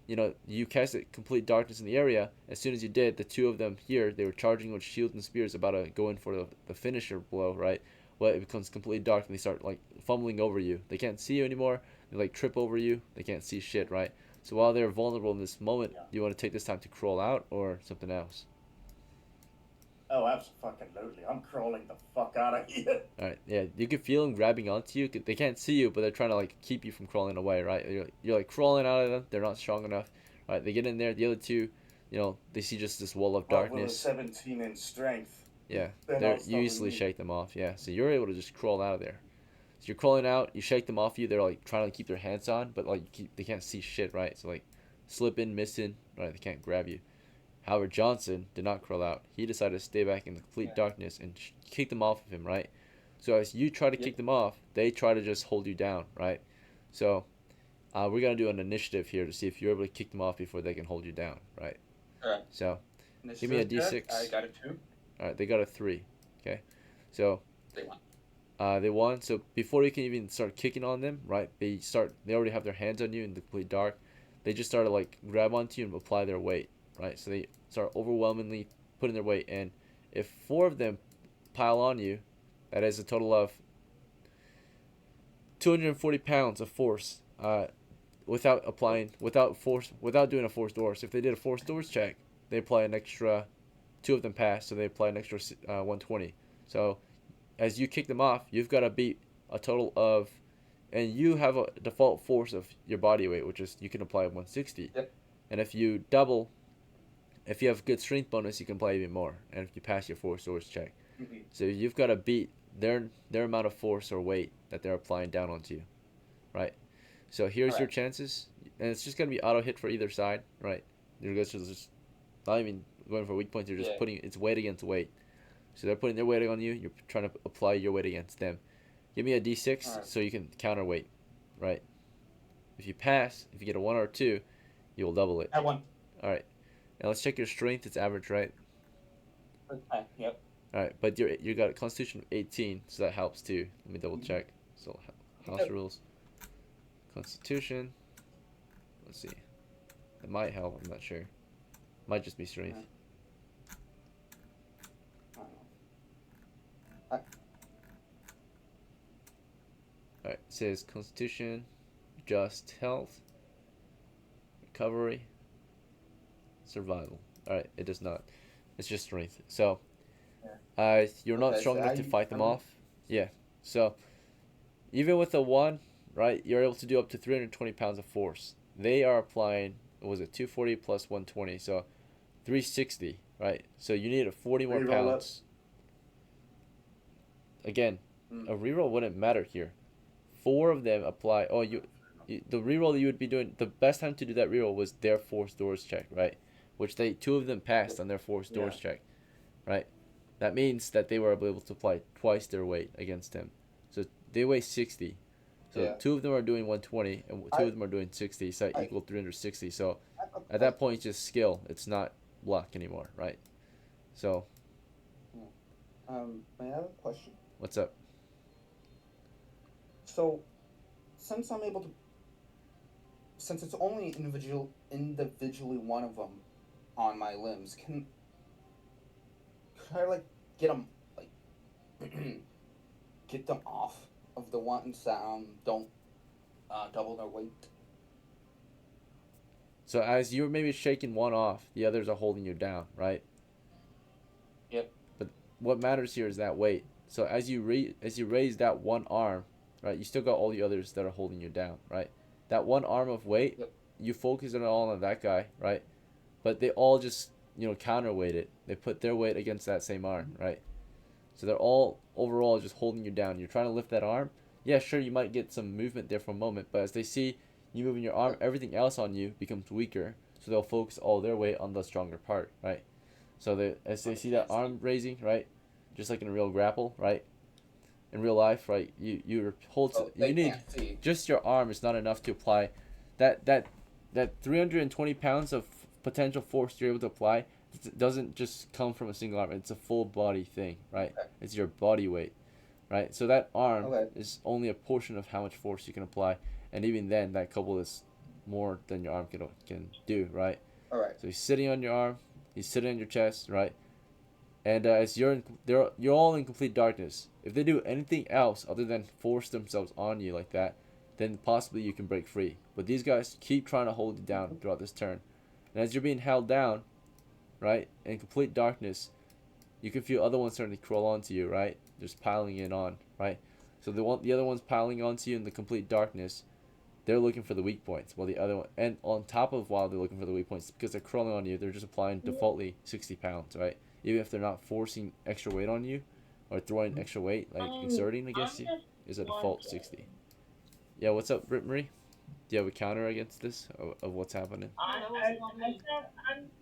you cast complete darkness in the area. As soon as you did, the two of them here, they were charging with shields and spears, about to go in for the finisher blow, right? Well, it becomes completely dark and they start like fumbling over you. They can't see you anymore. They like trip over you. They can't see shit, right? So while they're vulnerable in this moment, do you want to take this time to crawl out or something else? Oh, absolutely. I'm crawling the fuck out of here. Alright, yeah, you can feel them grabbing onto you. They can't see you, but they're trying to like keep you from crawling away, right? You're like crawling out of them. They're not strong enough, right? They get in there. The other two, they see just this wall of darkness. 17 in strength. Yeah, you easily shake them off. Yeah, so you're able to just crawl out of there. So you're crawling out, you shake them off you. They're like trying to keep their hands on, but like they can't see shit, right? So like slipping, missing, right? They can't grab you. However, Johnson did not crawl out. He decided to stay back in the complete darkness and kick them off of him, right? So as you try to kick them off, they try to just hold you down, right? So we're gonna do an initiative here to see if you're able to kick them off before they can hold you down, right? Alright. So give me a D6. I got a 2. All right, they got a 3. Okay, so They won. They won. So before you can even start kicking on them, right? They already have their hands on you in the complete dark. They just start to like grab onto you and apply their weight, right? So they start overwhelmingly putting their weight in. If 4 of them pile on you, that is a total of 240 pounds of force. Without doing a force door. So if they did a force doors check, they apply an extra. 2 of them pass, so they apply an extra 120. So as you kick them off, you've got to beat a total of and you have a default force of your body weight, which is you can apply 160. Yep. And if you double, if you have good strength bonus, you can apply even more. And if you pass your force source check, so you've got to beat their amount of force or weight that they're applying down onto you, right? So here's your chances, and it's just gonna be auto hit for either side, right? You're just not even going for weak points. You're just putting it's weight against weight. So they're putting their weight on you. You're trying to apply your weight against them. Give me a d6 so you can counterweight, right? If you pass, if you get a 1 or 2, you'll double it. I won. All right. Now let's check your strength. It's average, right? Yep. All right, but you got a Constitution of 18, so that helps too. Let me double check. So house rules, Constitution. Let's see. It might help. I'm not sure. Might just be strength. Alright, it says Constitution, just health, recovery, survival. Alright, it does not. It's just strength. So, you're not strong enough to fight them off. Yeah. So, even with a 1, right, you're able to do up to 320 pounds of force. They are applying, what was it, 240 plus 120, so 360, right? So you need 40 more pounds. Again, a reroll wouldn't matter here. 4 of them apply. Oh, the reroll that you would be doing, the best time to do that reroll was their force doors check, right? Which 2 of them passed on their force doors check, right? That means that they were able to apply twice their weight against him. So they weigh 60. So 2 of them are doing 120 and 2 of them are doing 60. So that equal 360. So at that point, it's just skill. It's not luck anymore, right? So. May I have a question? What's up? So, since I'm able to, since it's only individually one of them on my limbs, can I like get them get them off of the ones that don't double their weight? So as you're maybe shaking one off, the others are holding you down, right? Yep. But what matters here is that weight. So as you raise that one arm, right, you still got all the others that are holding you down, right? That one arm of weight, you focus it all on that guy, right? But they all just, counterweight it. They put their weight against that same arm, right? So they're all overall just holding you down. You're trying to lift that arm. Yeah, sure, you might get some movement there for a moment, but as they see you moving your arm, everything else on you becomes weaker. So they'll focus all their weight on the stronger part, right? So as they see that arm raising, right, just like in a real grapple, right? In real life, right, you need just your arm is not enough to apply that 320 pounds of potential force you're able to apply. Doesn't just come from a single arm. It's a full body thing, right? It's your body weight, right? So that arm is only a portion of how much force you can apply, and even then, that couple is more than your arm can do, right? All right. So he's sitting on your arm, he's sitting on your chest, right? And as you're all in complete darkness. If they do anything else other than force themselves on you like that, then possibly you can break free. But these guys keep trying to hold you down throughout this turn, and as you're being held down, right, in complete darkness, you can feel other ones starting to crawl onto you, right? Just piling in on, right? So the other ones piling onto you in the complete darkness, they're looking for the weak points, while the other one, and on top of while they're looking for the weak points, because they're crawling on you, they're just applying defaultly 60 pounds, right? Even if they're not forcing extra weight on you, or throwing extra weight, like exerting against you, is a default 60. Yeah, what's up, Britt Marie? Do you have a counter against this of what's happening?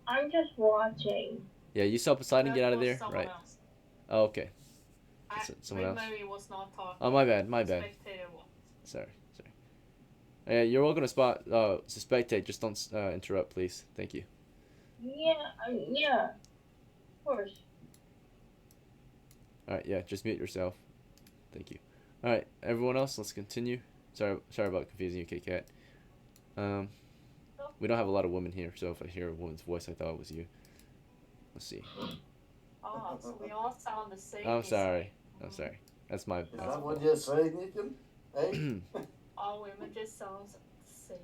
I'm just watching. Yeah, you saw Poseidon get out of there, right? Else. Oh, okay. Someone else. Mary was not talking. Oh, my bad. Spectator was. Sorry. Yeah, you're welcome to spectate. Just don't interrupt, please. Thank you. Yeah, of course. All right, yeah, just mute yourself. Thank you. All right, everyone else, let's continue. Sorry about confusing you, Kit Kat. We don't have a lot of women here, so if I hear a woman's voice, I thought it was you. Let's see. Oh, so we all sound the same. I'm sorry. That's my. Is that what you're saying, Ethan? Hey? All women just sound the same.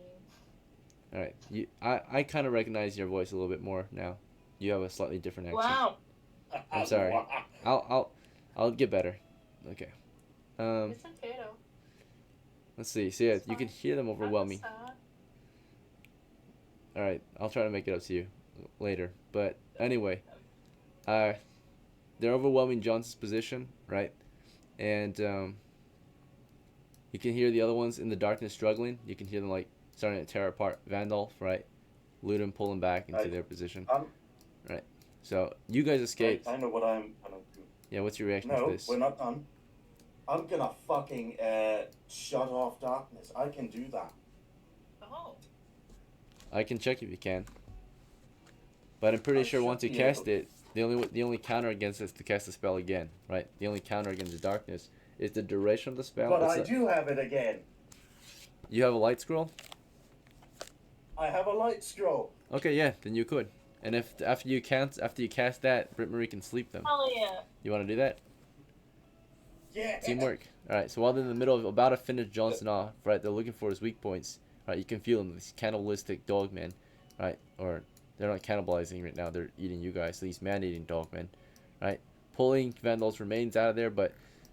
All right, I kind of recognize your voice a little bit more now. You have a slightly different accent. Wow. I'm sorry. I'll get better. Okay. It's okay though. Let's see. So yeah, It's you can fine. hear them I'm overwhelming. sad. All right, I'll try to make it up to you later. But anyway, uh, they're overwhelming Johnson's position, right? And you can hear the other ones in the darkness struggling. You can hear them like starting to tear apart Vandolph, right? Ludin pulling back into Right. their position, Um, right? So you guys right, escaped. I know what I'm gonna do. Yeah, what's your reaction to No, this? we're not done. I'm gonna fucking shut off darkness. I can do that. Oh. I can check if you can. But I'm pretty I sure should once you be cast able- it, the only counter against it is to cast the spell again, right? The only counter against the darkness is the duration of the spell. But It's I do have it again. You have a light scroll? I have a light scroll. Okay, yeah, then you could. And if after you cast that, Britt Marie can sleep them. Hell yeah. You want to do that? Yeah. Teamwork. All right. So while they're in the middle of about to finish Johnson off, right? They're looking for his weak points. Right. You can feel them. These cannibalistic dogmen, right? Or they're not cannibalizing right now. They're eating you guys. These man-eating dogmen, right? Pulling Vandal's remains out of there. But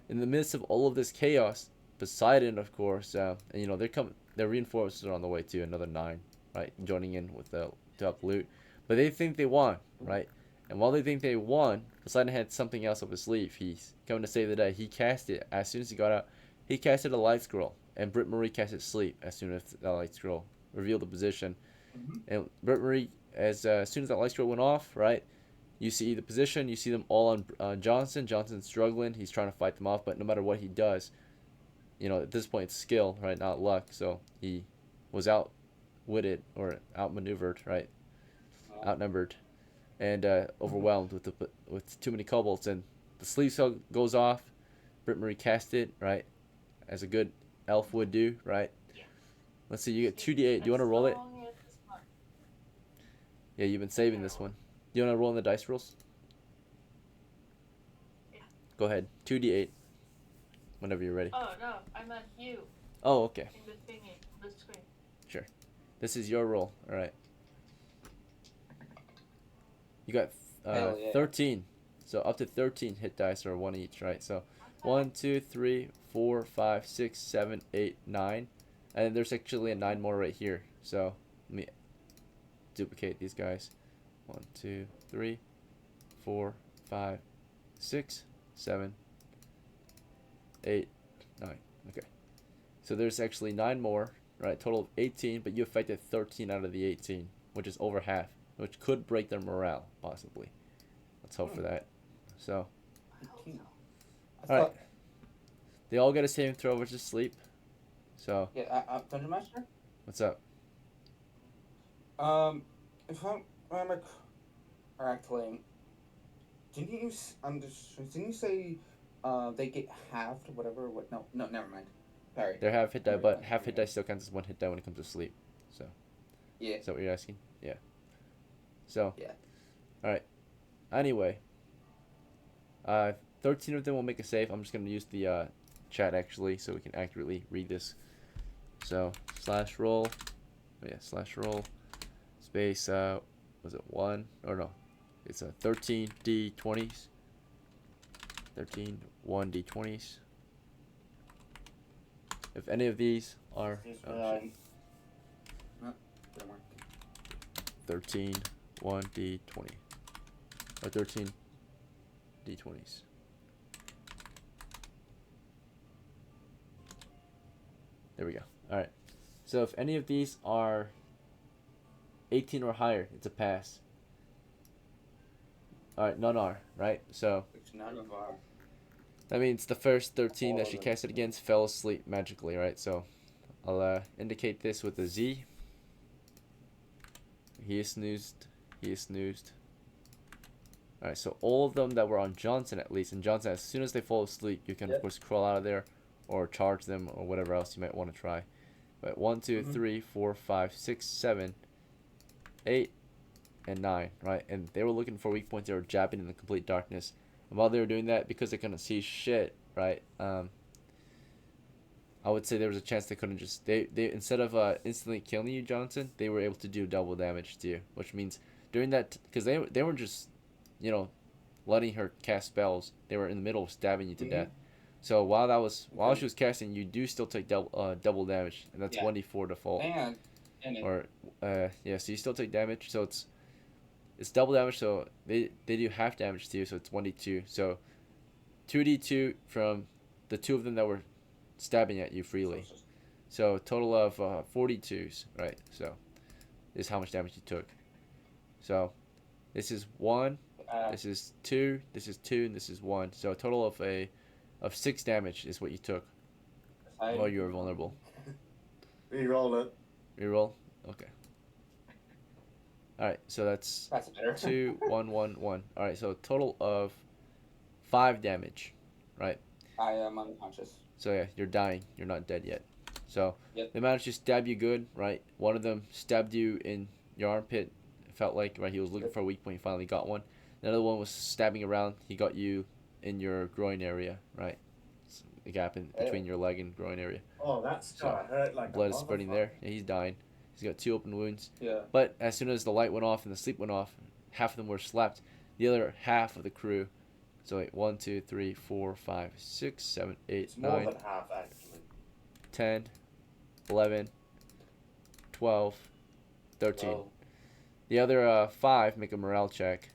in the midst of all of this chaos, Poseidon, of course, and you know they're coming. Their reinforcements are on the way too. Another 9, right? Joining in with the to help loot. But they think they won, right? And while they think they won, Poseidon had something else up his sleeve. He's coming to save the day. He cast it as soon as he got out. He casted a light scroll, and Britt Marie casted sleep as soon as that light scroll revealed the position. Mhm. And Britt Marie, as soon as that light scroll went off, right, you see the position. You see them all on Johnson. Johnson's struggling. He's trying to fight them off, but no matter what he does, you know, at this point it's skill, right, not luck. So he was outwitted or outmaneuvered, right, outnumbered, and overwhelmed with too many kobolds. And the sleeve spell goes off. Britt Marie cast it, right, as a good elf would do, right. Let's see, you get 2d8. Do you want to roll it? Yeah, you've been saving this one. Do you want to roll in the dice rolls? Yeah. Go ahead. 2d8. Whenever you're ready. Oh no, I meant you Oh, okay. in the thingy, the screen. This is your roll. All right. You got Hell yeah. 13. So up to 13 hit dice or 1 each, right? So 1, 2, 3, 4, 5, 6, 7, 8, 9. And there's actually a 9 more right here. So let me duplicate these guys. 1, 2, 3, 4, 5, 6, 7, 8, 9. Okay. So there's actually 9 more, right? Total of 18, but you affected 13 out of the 18, which is over half, which could break their morale, possibly. Let's hope for that. So, I hope so. I all right. thought, They all get a saving throw versus sleep. So, yeah, Dungeon Master. what's up? If I remember correctly, didn't you say they get halved or whatever? What? No, never mind. Sorry. They're half hit die, but half hit die still counts as 1 hit die when it comes to sleep. So, Yeah. is that what you're asking? Yeah. So, Yeah. all right. Anyway, 13 of them will make a save. I'm just going to use the chat actually so we can accurately read this. So, /roll. Oh, yeah, /roll. Space, was it 1? Or no. It's 13 d20s. 13 1d20s. If any of these are This oh, one, shit. Don't worry. 13 1d20 or 13 d20s. There we go. All right. So if any of these are 18 or higher, it's a pass. All right, none are, right? So Which none of our. that means the first 13 All that of she them. casted against fell asleep magically, right? So I'll indicate this with a Z. He is snoozed. He is snoozed. Alright, so all of them that were on Johnson at least, and Johnson, as soon as they fall asleep, you can of Yep. course crawl out of there or charge them or whatever else you might want to try. But 1, 2, Mhm. 3, 4, 5, 6, 7, 8, and 9, right? And they were looking for weak points. They were jabbing in the complete darkness. And while they were doing that, because they couldn't see shit, right? I would say there was a chance they couldn't just they instead of instantly killing you, Johnson, they were able to do double damage to you, which means during that because they were just, you know, letting her cast spells. They were in the middle of stabbing you to Mhm. death. So while she was casting, you do still take double damage, and that's Yeah. 1d4 default. And it, Or yeah, so you still take damage. So it's double damage. So they do half damage to you. So it's 1d2. So 2d2 from the two of them that were stabbing at you so freely. it's just, So a total of 42s, right? So this is how much damage you took. So this is 1, this is 2, this is 2, and this is 1. So a total of 6 damage is what you took while you were vulnerable. Reroll it. Reroll. Okay. All right. So that's that's better. 2, 1, 1, 1. All right. So a total of 5 damage, right? I am unconscious. So yeah, you're dying. You're not dead yet. So Yep. they managed to stab you good, right? One of them stabbed you in your armpit. It felt like, right? He was looking for a weak point. He finally got one. Another one was stabbing around. He got you in your groin area, right? The gap in between your leg and groin area. Oh, that's So, gotta hurt like Blood a is spreading there. Yeah, he's dying. He's got 2 open wounds. Yeah. But as soon as the light went off and the sleep went off, half of them were slapped. The other half of the crew. So wait, 1, 2, 3, 4, 5, 6, 7, 8, It's more 9, than half, actually. 10, 11, 12, 13. Well, The other 5 make a morale check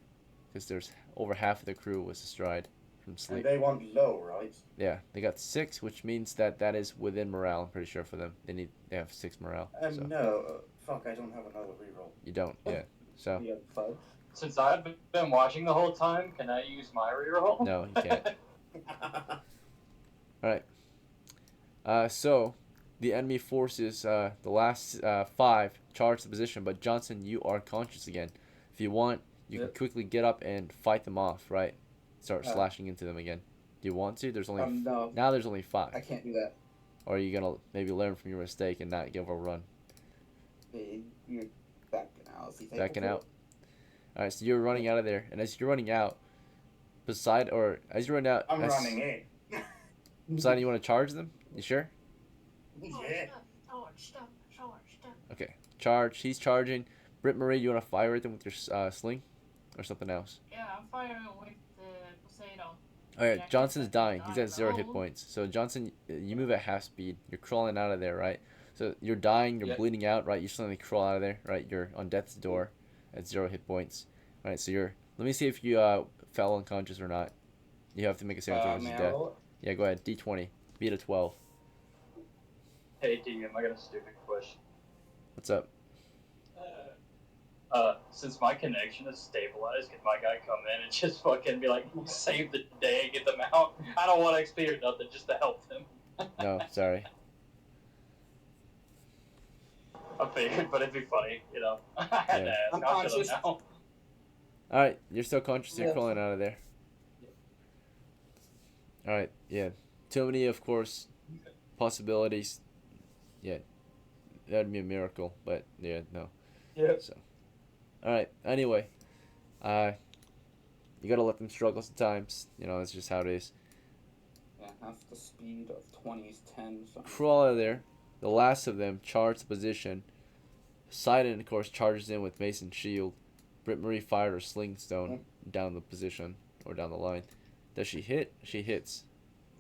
because there's over half of the crew was astride from And sleep. they want low, right? Yeah, they got 6, which means that is within morale. I'm pretty sure for them. They have 6 morale. So No. Fuck, I don't have another reroll. you don't. Yeah. So yeah, 5. Since I've been watching the whole time, can I use my reroll? no, you can't. All right. So the enemy forces, the last 5 charge the position, but Johnson, you are conscious again. If you want, you can quickly get up and fight them off, right? Start slashing into them again. Do you want to? There's only No, now. There's only 5. I can't do that. Or are you gonna maybe learn from your mistake and not give a run? You're backing out. Is he Backing thankful out. All right. So you're running out of there, and as you're running out, as you run out, I'm running in. Poseidon, you want to charge them? You sure? Yeah. Charge. Okay. Charge. He's charging. Britt Marie, you want to fire at them with your sling, or something else? Yeah, I'm firing with Poseidon. All right. Yeah, Johnson's dying. He's dying at 0 hit alone. points. So Johnson, you move at half speed. You're crawling out of there, right? So you're dying. You're Yep. bleeding out, right? You suddenly crawl out of there, right? You're on death's door, at 0 hit points. All right. So you're. Let me see if you fell unconscious or not. You have to make a saving throw versus may I death. roll it? Yeah. Go ahead. D20. Beat a 12. Hey, DM, I got a stupid question. What's up? Since my connection is stabilized, can my guy come in and just fucking be like, save the day, get them out? I don't want XP or nothing, just to help them. No. Sorry. I figured, but it'd be funny, you know. I had to ask. I'm I'll shut conscious. up now. All right. You're still conscious. You're Yeah. crawling out of there. All right. Yeah. Too many, of course, possibilities. Yeah. That'd be a miracle, but yeah, no. Yeah. So. All right. Anyway, you gotta let them struggle sometimes. You know, that's just how it is. Yeah, half the speed of 20 is 10. So Crawl out of there. The last of them charge the position. Poseidon, of course, charges in with Mason Shield. Britt Marie fired her sling stone down the position or down the line. Does she hit? She hits,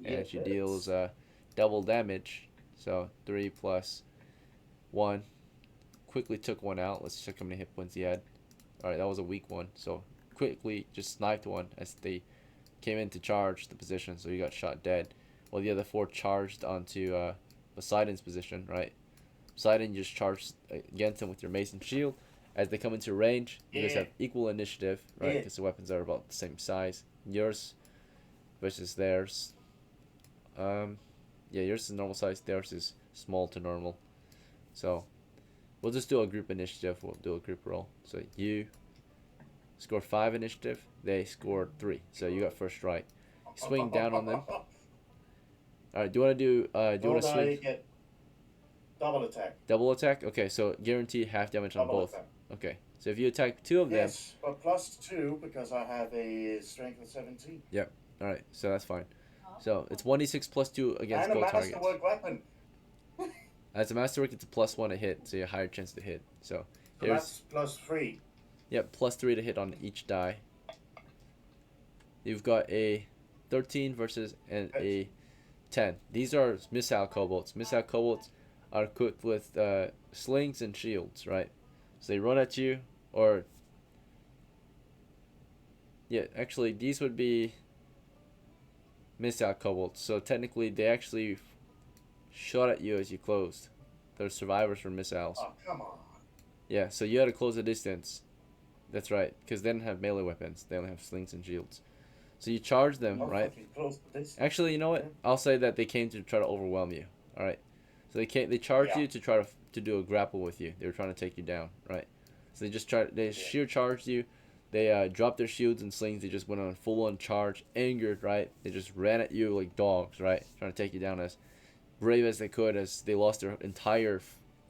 and she deals double damage. So 3 plus 1. Quickly took one out. Let's check how many hit points he had. All right, that was a weak one. So quickly just sniped one as they came in to charge the position. So he got shot dead. While the other 4 charged onto Poseidon's position. Right, Poseidon just charged against him with your Mason Shield. As they come into range, you guys have equal initiative, right? Because the weapons are about the same size. Yours versus theirs. Yeah, yours is normal size. Theirs is small to normal. So we'll just do a group initiative. We'll do a group roll. So you score 5 initiative. They scored 3. So you got first strike. Swing down on them. All right. Do you want to do? Do you want to I swing get double attack? double attack? Okay. So guarantee half damage on Double both. attack. Okay. So if you attack 2 of them. Yes, but +2 because I have a strength of 17. All right. So that's fine. So it's 1d6 plus 2 against And a both targets. masterwork weapon. As a masterwork, it's a +1 to hit, so you have a higher chance to hit. So So here's that's +3. yep, +3 to hit on each die. You've got a 13 versus and a 10. These are missile kobolds. Missile kobolds are equipped with slings and shields, right? So they run at you, or yeah, actually these would be missile kobolds. So technically they actually shot at you as you closed. They're survivors for missiles. Oh, come on. Yeah, so you had to close the distance. That's right, because they don't have melee weapons. They only have slings and shields. So you charge them, Oh, right? fucking close to this. Actually, you know what? I'll say that they came to try to overwhelm you. All right. So they charged Yeah. you to try to do a grapple with you. They were trying to take you down, right? So they sheer charged you. They dropped their shields and slings. They just went on full on charge, angered, right? They just ran at you like dogs, right? Trying to take you down as brave as they could, as they lost their entire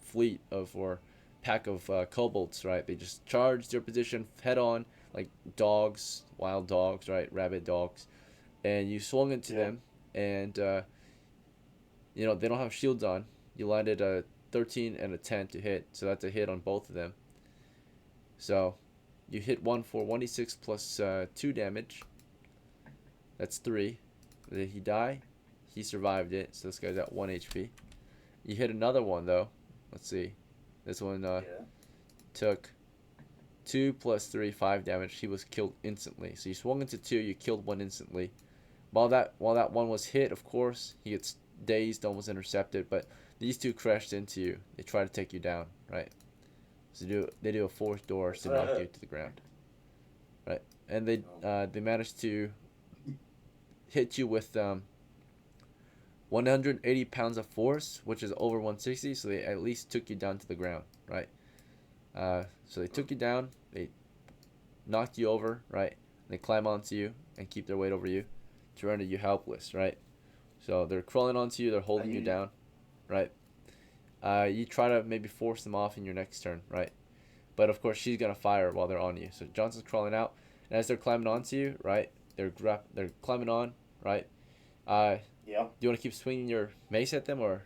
fleet of or pack of kobolds, right? They just charged their position head on like dogs, wild dogs, right? Rabid dogs, and you swung into them, and you know they don't have shields on. You landed a 13 and a 10 to hit, so that's a hit on both of them. So you hit one for 1d6 plus 2 damage. That's 3. Did he die? He survived it, so this guy's at 1 HP. You hit another one though. Let's see. This one took 2 plus 3, 5 damage. He was killed instantly. So you swung into 2, you killed one instantly. While that one was hit, of course, he gets dazed, almost intercepted, but these two crashed into you. They try to take you down, right? So they do a fourth door to knock you to the ground, right? And they managed to hit you with 180 pounds of force, which is over 160. So they at least took you down to the ground, right? So they took you down. They knocked you over, right? They climb onto you and keep their weight over you to render you helpless, right? So they're crawling onto you. They're holding you down, right? You try to maybe force them off in your next turn, right? But of course she's gonna fire while they're on you. So Johnson's crawling out, and as they're climbing onto you, right? They're climbing on, right? Yeah. Do you want to keep swinging your mace at them, or?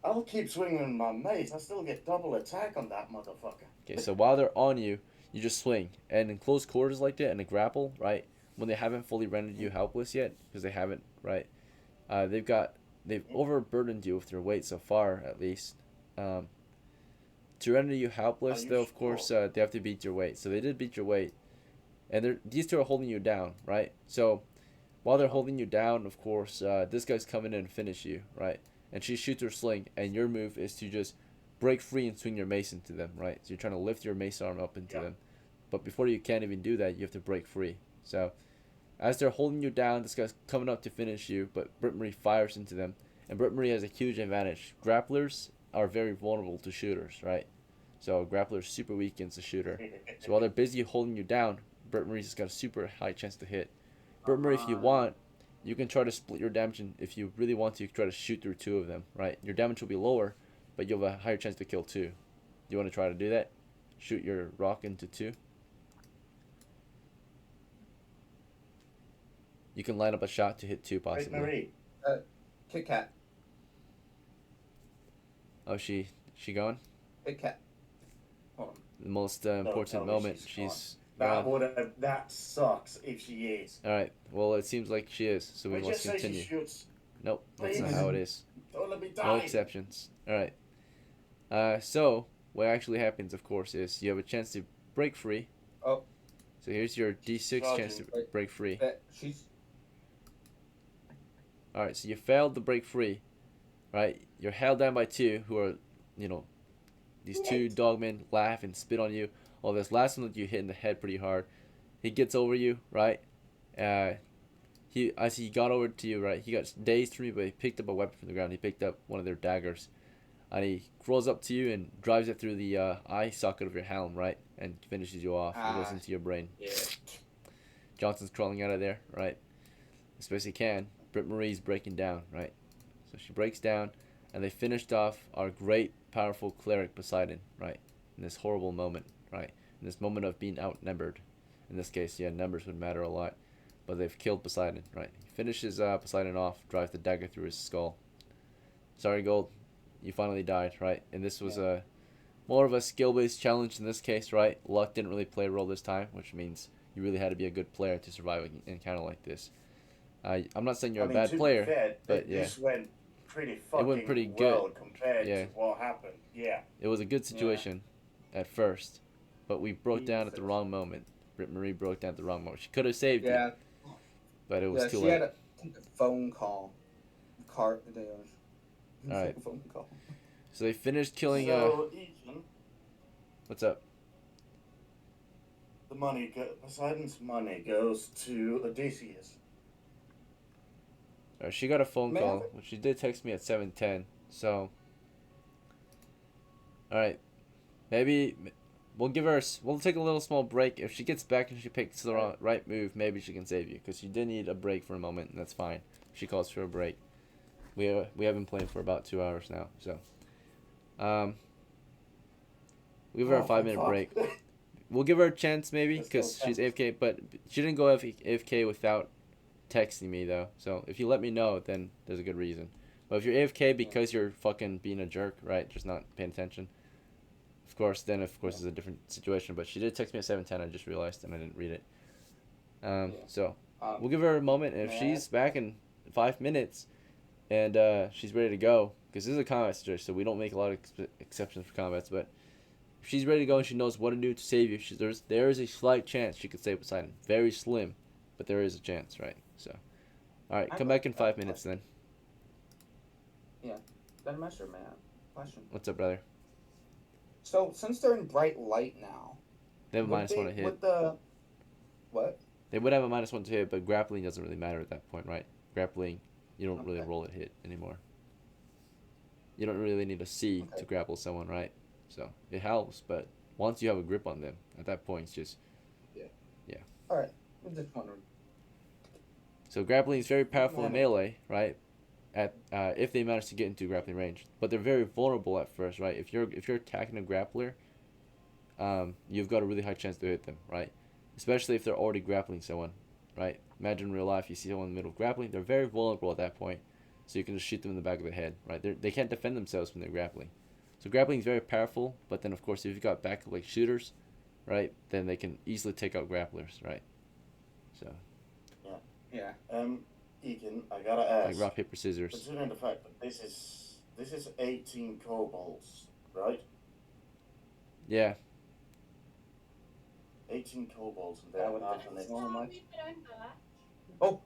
I'll keep swinging my mace. I still get double attack on that motherfucker. Okay, so while they're on you, you just swing, and in close quarters like that, and a grapple, right? When they haven't fully rendered you helpless yet, because they haven't, right? They've overburdened you with their weight so far, at least. To render you helpless, though, of course, they have to beat your weight. So they did beat your weight, and these two are holding you down, right? So while they're holding you down, of course, this guy's coming in and finish you, right? And she shoots her sling, and your move is to just break free and swing your mace into them, right? So you're trying to lift your mace arm up into them, but before you can even do that, you have to break free. So as they're holding you down, this guy's coming up to finish you, but Britt Marie fires into them, and Britt Marie has a huge advantage. Grapplers are very vulnerable to shooters, right? So grappler's super weak against a shooter. So while they're busy holding you down, Britt Marie's got a super high chance to hit. Britt Marie, if you want, you can try to split your damage, and if you really want to, you can try to shoot through 2 of them, right? Your damage will be lower, but you'll have a higher chance to kill 2. Do you want to try to do that? Shoot your rock into 2? You can line up a shot to hit 2 possibly. Marie. Kit Kat. Oh, she gone? Kit Kat. Hold on. The most tell important me moment. she's Gone. That sucks if she is. All right. Well, it seems like she is, so we But must just say she continue. shoots. Nope, that's not Please. how it is. Don't let me No die. exceptions. All right. So what actually happens, of course, is you have a chance to break free. Oh. So here's your D6 chance to Wait. break free. She's. All right. So you failed to break free, right? You're held down by 2 who are, these 2 dogmen laugh and spit on you. Well, this last one that you hit in the head pretty hard, he gets over you, right? As he got over to you, right, he got dazed from you, but he picked up a weapon from the ground. He picked up one of their daggers, and he crawls up to you and drives it through the eye socket of your helm, right, and finishes you off. It goes into your brain. Yeah. Johnson's crawling out of there, right, as best he can. Britt Marie's breaking down, right, so she breaks down, and they finished off our great, powerful cleric Poseidon, right, in this horrible moment, right, in this moment of being outnumbered. In this case, yeah, numbers would matter a lot. But they've killed Poseidon, right? He finishes Poseidon off, drives the dagger through his skull. Sorry, Gold, you finally died, right? And this was more of a skill-based challenge in this case, right? Luck didn't really play a role this time, which means you really had to be a good player to survive an encounter like this. I'm not saying you're I a mean, bad to player, be fair, but yeah, this went pretty fucking pretty well good. compared Yeah. to what happened. Yeah. it was a good situation at first, but we broke down at the Jesus. wrong moment. Marie broke down at the wrong moment. She could have saved you, Yeah, but it was yeah. too She late. had to take a phone call. All right. Take a phone call. So they finished killing. So, Ethan, What's up? Poseidon's money goes to Odysseus. She got a phone May I call, have it? which she did text me at 7:10. So, all right, maybe we'll give her. We'll take a little small break. If she gets back and she picks the right move, maybe she can save you because she did need a break for a moment, and that's fine. She calls for a break. We have been playing for about 2 hours now, so we'll give her a 5-minute break. We'll give her a chance maybe Let's go, because she's thanks. AFK, but she didn't go AFK without texting me though. So if you let me know, then there's a good reason. But if you're AFK because you're fucking being a jerk, right? Just not paying attention. Of course, it's a different situation. But she did text me at 7:10. I just realized and I didn't read it. So we'll give her a moment, and if she's back in 5 minutes, and she's ready to go, because this is a combat situation, so we don't make a lot of exceptions for combats. But if she's ready to go and she knows what to do to save you, there is a slight chance she could save Poseidon. Very slim, but there is a chance, right? So, all right, come back in 5 minutes then. Then Master Man, question. What's up, brother? So since they're in bright light now, They have a would -1 to hit. Would the what? They would have a -1 to hit, but grappling doesn't really matter at that point, right? Grappling, you don't really roll a hit anymore. You don't really need a C to grapple someone, right? So it helps, but once you have a grip on them, at that point, it's just All right, I'm just wondering. so grappling is very powerful in melee, right? At if they manage to get into grappling range, but they're very vulnerable at first, right? If you're attacking a grappler, you've got a really high chance to hit them, right? Especially if they're already grappling someone, right? Imagine in real life, you see someone in the middle of grappling, they're very vulnerable at that point, so you can just shoot them in the back of the head, right? They can't defend themselves when they're grappling. So grappling is very powerful, but then of course if you've got backup like shooters, right, then they can easily take out grapplers, right? So Yeah. Egan, I gotta ask. like rock paper scissors. Considering the fact that this is 18 kobolds, right? Yeah. 18 kobolds and That they're would not be on it. so much. Oh,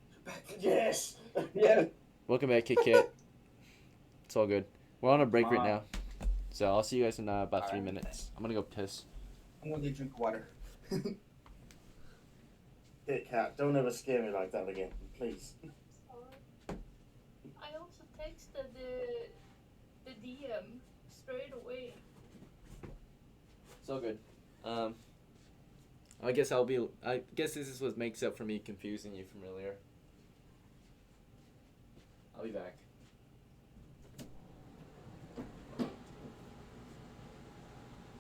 Yes! Yeah. Welcome back, Kit Kat. It's all good. We're on a break right Mom. now, so I'll see you guys in about 3 Alright. minutes. I'm gonna go piss. I'm gonna drink water. Kit Kat, don't ever scare me like that again, please. I also texted the DM straight away. It's all good. I guess this is what makes up for me confusing you from earlier. I'll be back.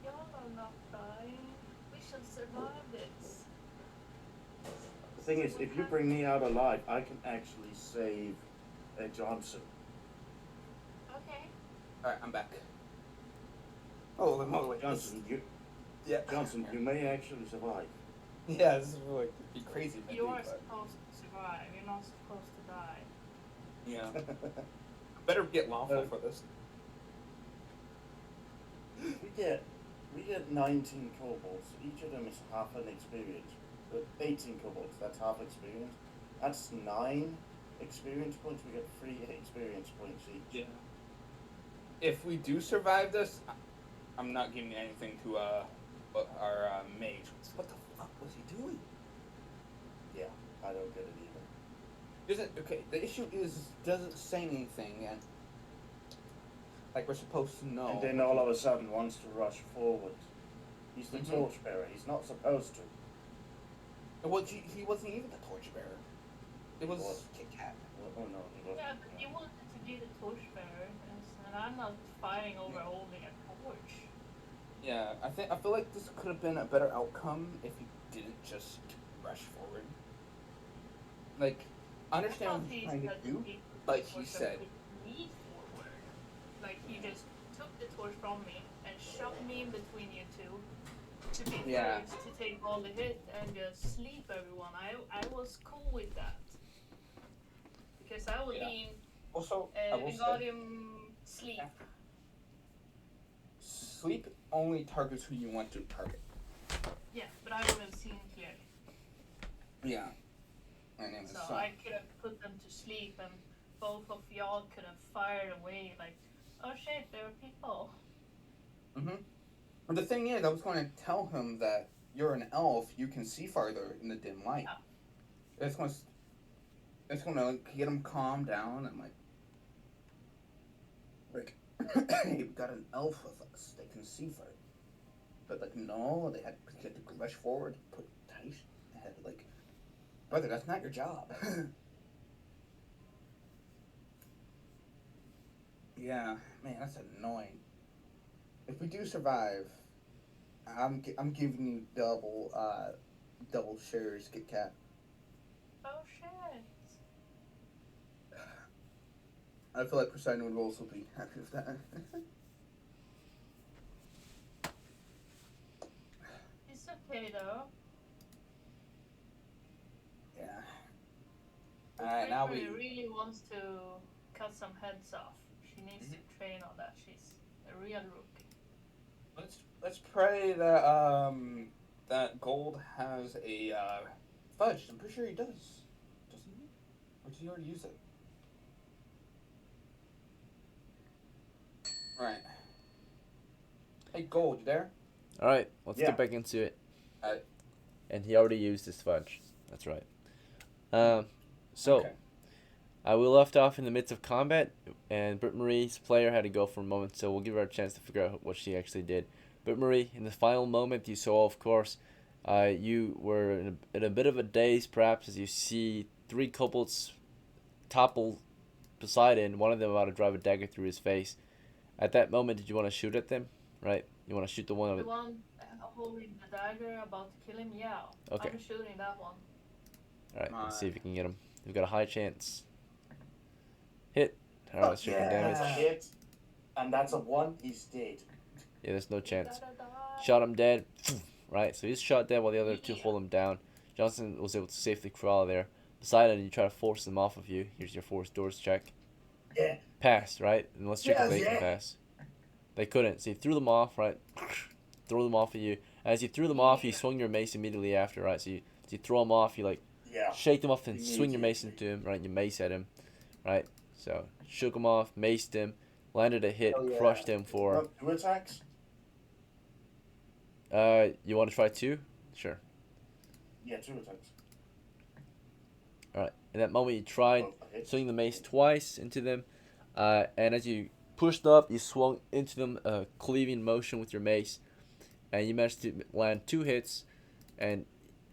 Y'all are not dying. We shall survive this. The thing is, if you bring me out alive, I can actually save Johnson. Okay. All right, I'm back. Oh, wait. Johnson, Yeah. Johnson, you may actually survive. Yeah, this is like be crazy. if I You do, are but- supposed to survive. You're not supposed to die. Yeah. Better get lawful for this. we get 19 kobolds. Each of them is half an experience. But 18 kobolds, that's half experience. That's 9 experience points. We get 3 experience points each. Yeah. If we do survive this, I'm not giving anything to our mage. What the fuck was he doing? Yeah, I don't get it either. Okay, the issue is doesn't say anything, and like we're supposed to know. And then all of a sudden wants to rush forward. He's the Mhm. torchbearer. He's not supposed to. Well, he wasn't even the torchbearer. It was was. Kit Kat. Oh no, he wasn't. Yeah, but you wanted to be the torchbearer, and I'm not fighting over holding a torch. Yeah, I feel like this could have been a better outcome if he didn't just rush forward. Like, I understand what he's trying to do. like he said. Me forward. Like he just took the torch from me and shoved me in between you two to be Yeah. first to take all the hit and just sleep everyone. I was cool with that. because I will Yeah. lean Also, I will say, Wingardium Sleep. sleep only targets who you want to target. Yeah, but I would have seen clearly. Yeah. My name is So I could have put them to sleep, and both of y'all could have fired away like, oh shit, there are people. But the thing is, I was going to tell him that you're an elf, you can see farther in the dim light. Yeah. It's going to like, get him calmed down and like, hey, we got an elf with us. They can see farther. But like, no, they had to rush forward, put tight. They had to like, brother, that's not your job. Yeah, man, that's annoying. If we do survive, I'm giving you double shares, Kit Kat. Oh shit. I feel like Poseidon would also be happy with that. It's okay though. Yeah. Alright, now we. Really wants to cut some heads off. She needs to train on that. She's a real rookie. Let's pray that that Gold has a fudge. I'm pretty sure he does. Doesn't he? Or did he already use it? Right. Hey, Gold, you there? All right, let's Yeah. get back into it. Alright. And he already used his fudge. That's right. So, Okay. we left off in the midst of combat, and Britt Marie's player had to go for a moment, so we'll give her a chance to figure out what she actually did. Britt Marie, in the final moment, you saw, of course, you were in a bit of a daze, perhaps, as you see three kobolds topple Poseidon, one of them about to drive a dagger through his face. At that moment, did you want to shoot at them? Right? You want to shoot the one The one holding the dagger about to kill him, yeah. Okay. I'm shooting that one. Alright, let's see if you can get him. You've got a high chance. Hit. Alright, let's check your That's a damage. hit. And that's a 1. He's dead. Yeah, there's no chance. Da-da-da. Shot him dead. Right, so he's shot dead while the other two hold him down. Johnson was able to safely crawl there. Poseidon, you try to force them off of you. Here's your force doors check. Yeah. Pass, right? And let's check if they can Yeah. pass. They couldn't. So you threw them off, right? Throw them off of you. As you threw them off, you swung your mace immediately after, right? So you throw them off, you like Yeah. shake them off and swing your mace Immediately. into him, right? You mace at him, right? So shook him off, maced him, landed a hit, Oh, yeah. crushed him for. Not 2 attacks? You want to try 2? Sure. Yeah, 2 attacks. All right. In that moment, you tried Both a hit. swing the mace twice into them, and as you pushed up, you swung into them, cleaving motion with your mace, and you managed to land 2 hits, and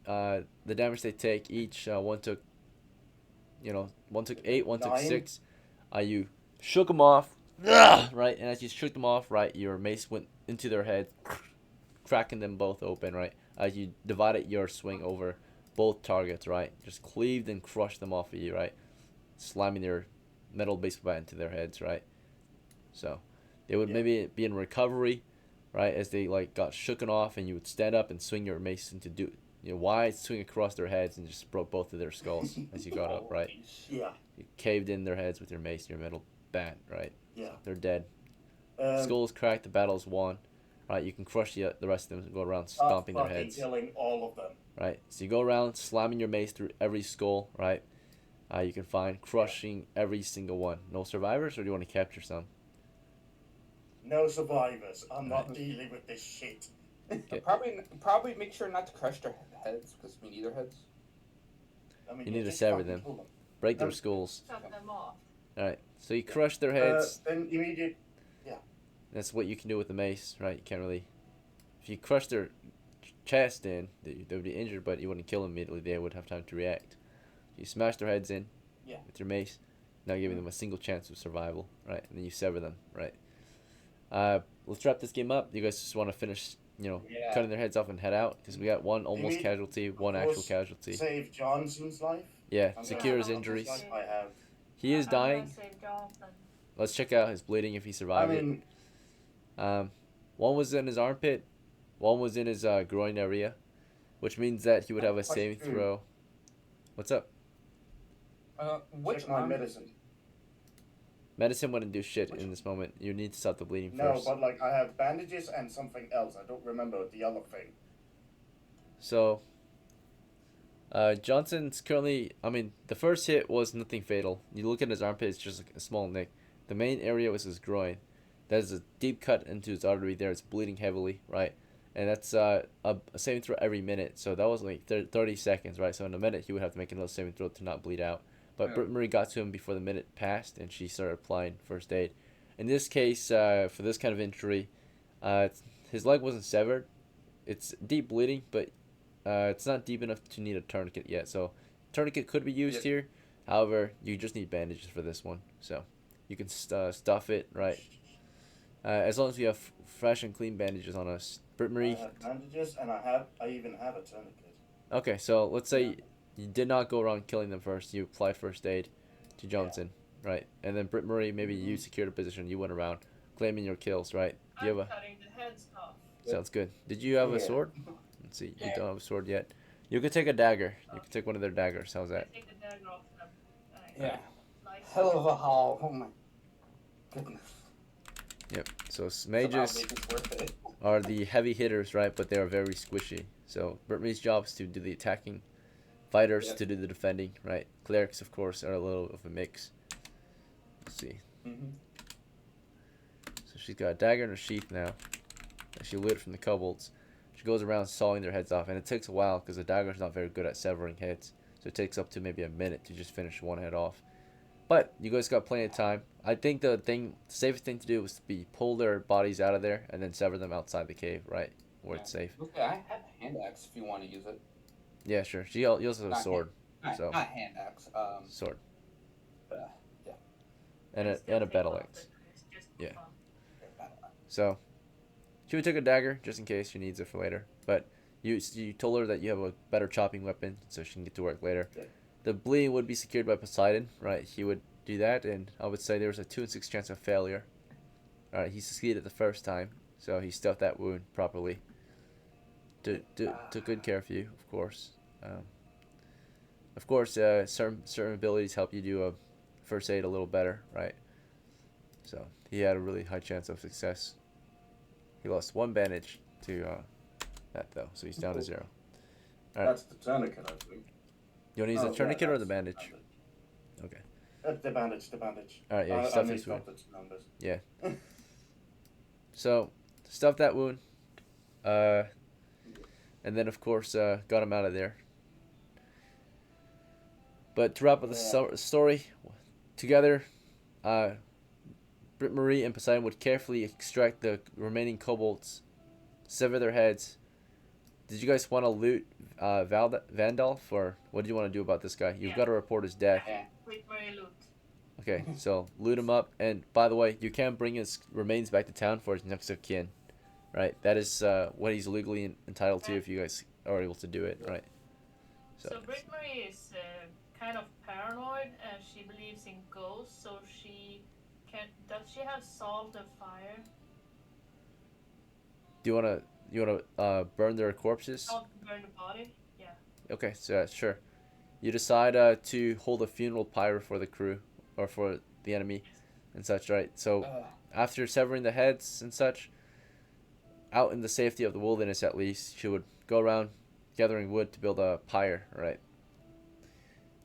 the damage they take each, one took 8, one took 9. 6. You shook them off, right, and as you shook them off, right, your mace went into their head, cracking them both open, right, as you divided your swing over both targets, right, just cleaved and crushed them off of you, right, slamming your metal baseball bat into their heads, right. So they would maybe be in recovery, right, as they like got shooken off, and you would stand up and swing your mace into wide swing across their heads and just broke both of their skulls as you got up, right. Yeah. You caved in their heads with your mace and your metal bat, right. Yeah. They're dead. Um, Skulls cracked. The battle's won, right. You can crush the rest of them and go around stomping their fucking heads, killing all of them. right. So you go around slamming your mace through every skull, right. You can find crushing every single one. No survivors, or do you want to capture some? No survivors. I'm not dealing with this shit. Okay. Probably make sure not to crush their heads, because we need their heads. I mean, You need to just sever fucking them. kill them. Break their skulls. Chop them off. All right. So you crush their heads. Then immediate. That's what you can do with the mace, right? You can't really. If you crush their chest in, they would be injured, but you wouldn't kill them immediately. They would have time to react. You smash their heads in with your mace, now giving them a single chance of survival, right? And then you sever them, right? Let's wrap this game up. You guys just want to finish, cutting their heads off and head out? Because we got one almost mean, casualty, one of actual course, casualty. Save Johnson's life. Yeah, I'm secure gonna his have injuries. Johnson's life. I have. He is I'm gonna dying. save Jonathan. Let's check out his bleeding if he I survived mean, it. One was in his armpit, one was in his groin area, which means that he would have a saving throw. What's up? Which Check my arm? medicine. Medicine wouldn't do shit in this moment. You need to stop the bleeding No, first. but like I have bandages and something else. I don't remember the other thing. So, Johnson's currently. I mean, the first hit was nothing fatal. You look at his armpit; it's just like a small nick. The main area was his groin. There's a deep cut into his artery there. It's bleeding heavily, right? And that's a saving throw every minute. So that was like 30 seconds, right? So in a minute, he would have to make another saving throw to not bleed out. But Yeah. Britt Marie got to him before the minute passed, and she started applying first aid. In this case, for this kind of injury, his leg wasn't severed. It's deep bleeding, but it's not deep enough to need a tourniquet yet. So tourniquet could be used Yeah. here. However, you just need bandages for this one. So you can stuff it, right? As long as we have fresh and clean bandages on us. Britt I Marie. have bandages and I even have a tourniquet. Okay, so let's say you did not go around killing them first. You apply first aid to Johnson, right? And then Britt Marie, maybe you secured a position. You went around claiming your kills, right? Do you I'm have cutting the heads off. Sounds good. Did you have a Yeah. sword? Let's see. You Yeah. don't have a sword yet. You could take a dagger. You could take one of their daggers. How's I that? take the dagger off them. Yeah. Slice Hell it. of a haul. Oh my goodness. Yep. So Somehow mages make it worth it. are the heavy hitters, right? But they are very squishy. So Britt Marie's job is to do the attacking, fighters Yep. to do the defending, right? Clerics, of course, are a little of a mix. Let's see. Mm-hmm. So she's got a dagger in her sheath now. That she looted from the kobolds. She goes around sawing their heads off, and it takes a while because the dagger's not very good at severing heads. So it takes up to maybe a minute to just finish one head off. But you guys got plenty of time. I think the safest thing to do was to pull their bodies out of there and then sever them outside the cave, right, where it's safe. Okay, I have a hand axe if you want to use it. Yeah, sure. She also has a Not sword, So- not hand axe. sword, Yeah. and I still a take battle off axe. it. It's just for Yeah. fun. Battle axe. So she would take a dagger just in case she needs it for later. But you told her that you have a better chopping weapon, so she can get to work later. Yeah. The bleeding would be secured by Poseidon, right? He would do that, and I would say there was a 2 in 6 chance of failure. All right, he succeeded the first time, so he stuffed that wound properly. Took good care of you, of course. Certain abilities help you do a first aid a little better, right? So he had a really high chance of success. He lost 1 bandage to that though, so he's down to 0. Alright. That's the tourniquet, I think. You want to use Oh, the yeah, tourniquet or that's the bandage? Okay. The bandage, the bandage. Alright, yeah, I stuff mixed his up wound. the numbers. So stuff that wound, and then of course got him out of there. But to wrap up the story, together, Britt Marie and Poseidon would carefully extract the remaining kobolds, sever their heads. Did you guys want to loot Vandalf, or what do you want to do about this guy? You've Yeah. got to report his death. Yeah. With my loot. Okay, so loot him up, and by the way, you can bring his remains back to town for his next of kin, right? That is what he's legally entitled to if you guys are able to do it, right? So Britt Marie is kind of paranoid, and she believes in ghosts. So she can. Does she have salt and fire? Do you wanna burn their corpses? Not to burn the body. Yeah. Okay, so sure. You decide to hold a funeral pyre for the crew or for the enemy and such, right? So after severing the heads and such, out in the safety of the wilderness at least, she would go around gathering wood to build a pyre, right?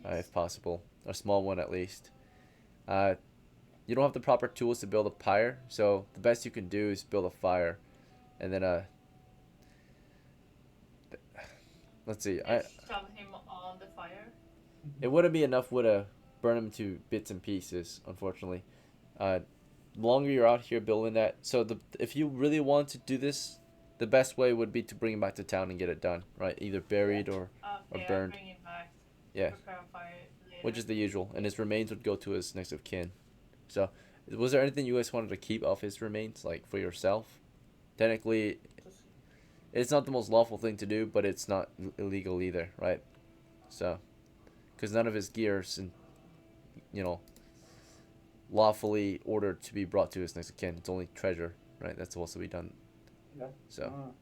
If possible, a small one at least. You don't have the proper tools to build a pyre, so the best you can do is build a fire, and then let's see. And shove him on the fire. It wouldn't be enough wood to burn him to bits and pieces, unfortunately. The longer you're out here building that, so if you really want to do this, the best way would be to bring him back to town and get it done, right? Either buried or Okay, burned. I'll bring him back. Yeah. Prepare a fire later. which is the usual, and his remains would go to his next of kin. So, was there anything you guys wanted to keep off his remains, like for yourself? Technically, it's not the most lawful thing to do, but it's not illegal either, right? So, because none of his gears, and lawfully ordered to be brought to his next of kin. It's only treasure, right? That's supposed to be done. Yeah. So,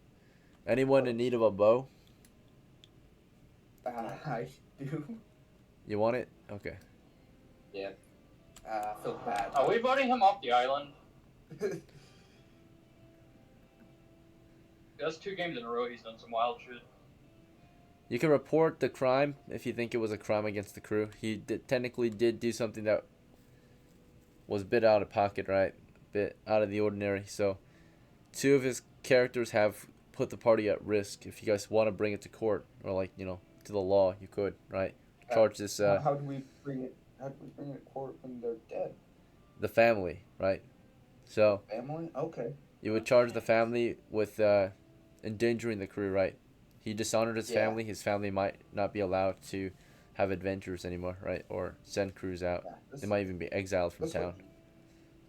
anyone in need of a bow? I do. You want it? Okay. Yeah. I feel bad. Are we voting him off the island? That's 2 games in a row he's done some wild shit. You can report the crime if you think it was a crime against the crew. He technically did do something that was a bit out of pocket, right? A bit out of the ordinary. So, 2 of his characters have put the party at risk. If you guys want to bring it to court or like to the law, you could, right? Charge this How do we bring it? How do we bring it to court when they're dead? the family, right? So Family? Okay. you would charge the family with endangering the crew, right? He dishonored his Yeah. family. His family might not be allowed to have adventures anymore, right? Or send crews out. Yeah. They might even be exiled from That's town.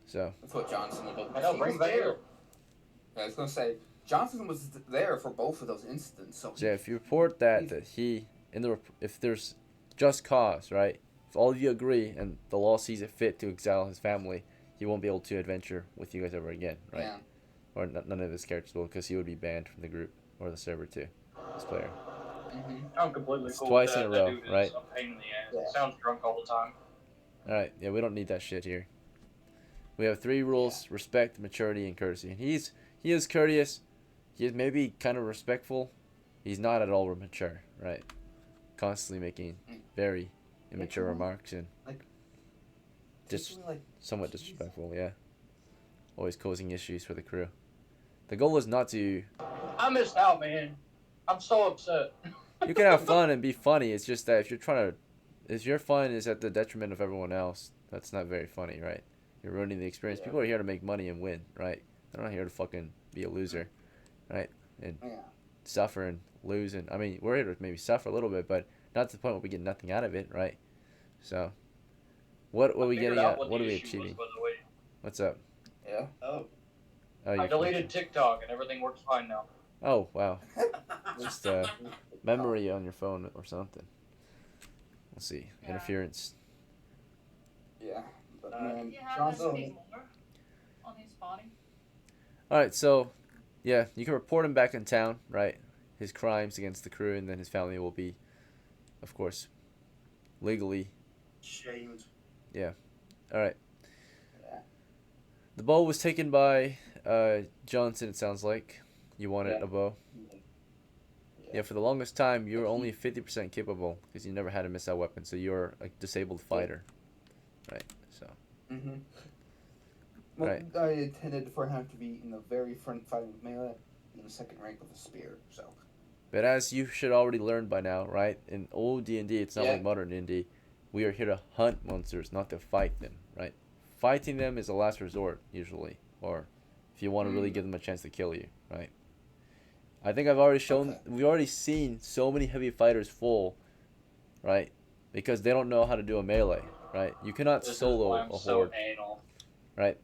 So That's what Johnson would have. I know, bring Vader. Yeah, I was gonna say Johnson was there for both of those incidents. So yeah, if you report that he if there's just cause, right? If all of you agree and the law sees it fit to exile his family, he won't be able to adventure with you guys ever again, right? Yeah. Or none of his characters will, because he would be banned from the group or the server too. This player. I'm completely It's cool twice with in that. a That row, dude is right? a pain in the ass. Yeah. Sounds drunk all the time. All right, yeah, we don't need that shit here. We have 3 rules: respect, maturity, and courtesy. And he is courteous. He is maybe kind of respectful. He's not at all mature, right? Constantly making very immature remarks and just somewhat disrespectful. Yeah, always causing issues for the crew. The goal is not to. I missed out, man. I'm so upset. You can have fun and be funny. It's just that if your fun is at the detriment of everyone else, that's not very funny, right? You're ruining the experience. Yeah. People are here to make money and win, right? They're not here to fucking be a loser, right? And suffer and lose. And I mean, we're here to maybe suffer a little bit, but not to the point where we get nothing out of it, right? So, what are we getting at? What are we achieving? By the way. What's up? Yeah. Oh. Oh, I deleted TikTok and everything works fine now. Oh, wow. Just memory on your phone or something. We'll see. Yeah. Interference. Yeah. But Uh, man, You have Johnson. anything more on his body? All right, so yeah, you can report him back in town, right? His crimes against the crew, and then his family will be, of course, legally. Shamed. All right. Yeah. The bow was taken by Johnson. It sounds like you wanted Yeah. a bow. Yeah, for the longest time, you were only 50% capable because you never had a missile weapon, so you're a disabled fighter, right? So. Mm-hmm. Well, Right. I intended for him to be in the very front fighting with melee, in the second rank with a spear. So. But as you should already learn by now, right? In old D&D, it's not Yeah. like modern D&D. We are here to hunt monsters, not to fight them, right? Fighting them is a last resort, usually. Or if you want to really give them a chance to kill you, right? I think I've already shown... Okay. We've already seen so many heavy fighters fall, right? Because they don't know how to do a melee, right? You cannot This solo is why a I'm so horde, anal. right?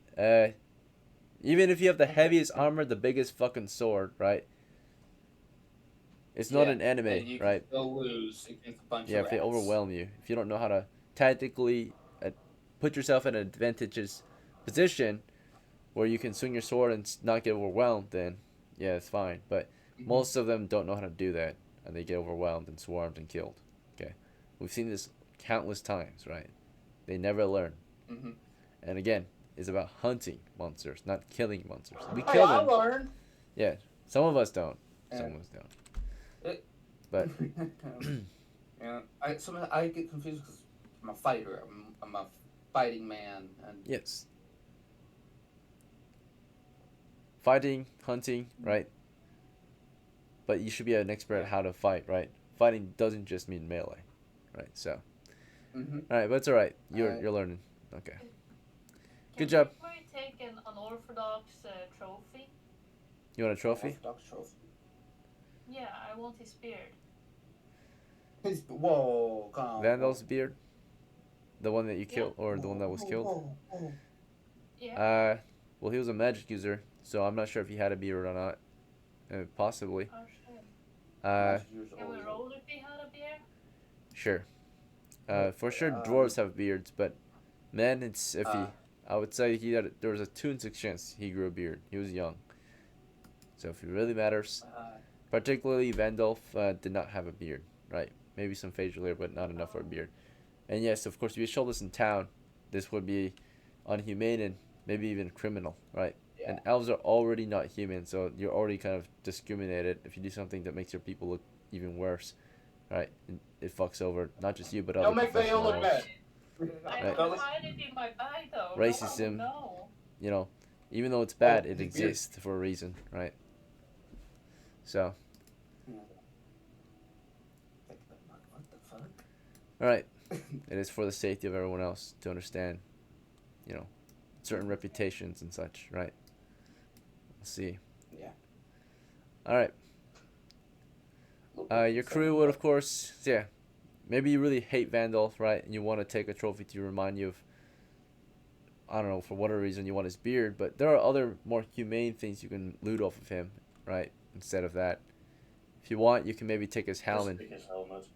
Even if you have the heaviest armor, the biggest fucking sword, right? It's not Yeah, an anime, and you right? can still lose against a bunch Yeah, of if they rats. overwhelm you, if you don't know how to tactically put yourself in an advantageous position where you can swing your sword and not get overwhelmed, then yeah, it's fine. But Mhm. most of them don't know how to do that, and they get overwhelmed and swarmed and killed. Okay, we've seen this countless times, right? They never learn. Mhm. And again, it's about hunting monsters, not killing monsters. We Hey, kill I them. learned. Yeah, some of us don't. Yeah. Some of us don't. It- But yeah, sometimes I get confused because I'm a fighter. I'm a fighting man, and yes, fighting, hunting, right? But you should be an expert at how to fight, right? Fighting doesn't just mean melee, right? So, Mhm. all right, but it's all right. You're Alright. you're learning. Okay. Can Good job. we take an unorthodox trophy? You want a trophy? Orthodox trophy. Yeah, I want his beard. Whoa, come on. Vandal's beard, the one that you killed, or the one that was killed. Whoa. Yeah. Well, he was a magic user, so I'm not sure if he had a beard or not. Possibly. Oh shit. Can we roll if he had a beard? Sure. For sure, dwarves have beards, but men, it's iffy. I would say there was a 2 in 6 chance he grew a beard. He was young. So if it really matters, particularly Vandolph did not have a beard, right? Maybe some facial hair, but not enough for a beard. And yes, of course, if you show this in town, this would be unhumane and maybe even criminal, right? Yeah. And elves are already not human, so you're already kind of discriminated if you do something that makes your people look even worse, right? And it fucks over not just you, but other Don't make me professional look bad. elves. I Right. couldn't hide it in my bag though. Racism. No. You know, even though it's bad, Oh, it the beard. exists for a reason, right? So, Like, what the fuck? all right, it is for the safety of everyone else to understand, you know, certain reputations and such, right? Let's see. Yeah. All right. Your crew would, of course, yeah. Maybe you really hate Vandalf, right? And you want to take a trophy to remind you of, I don't know, for whatever reason you want his beard. But there are other more humane things you can loot off of him, right? Instead of that. If you want, you can maybe take his Just helmet. take his helmet.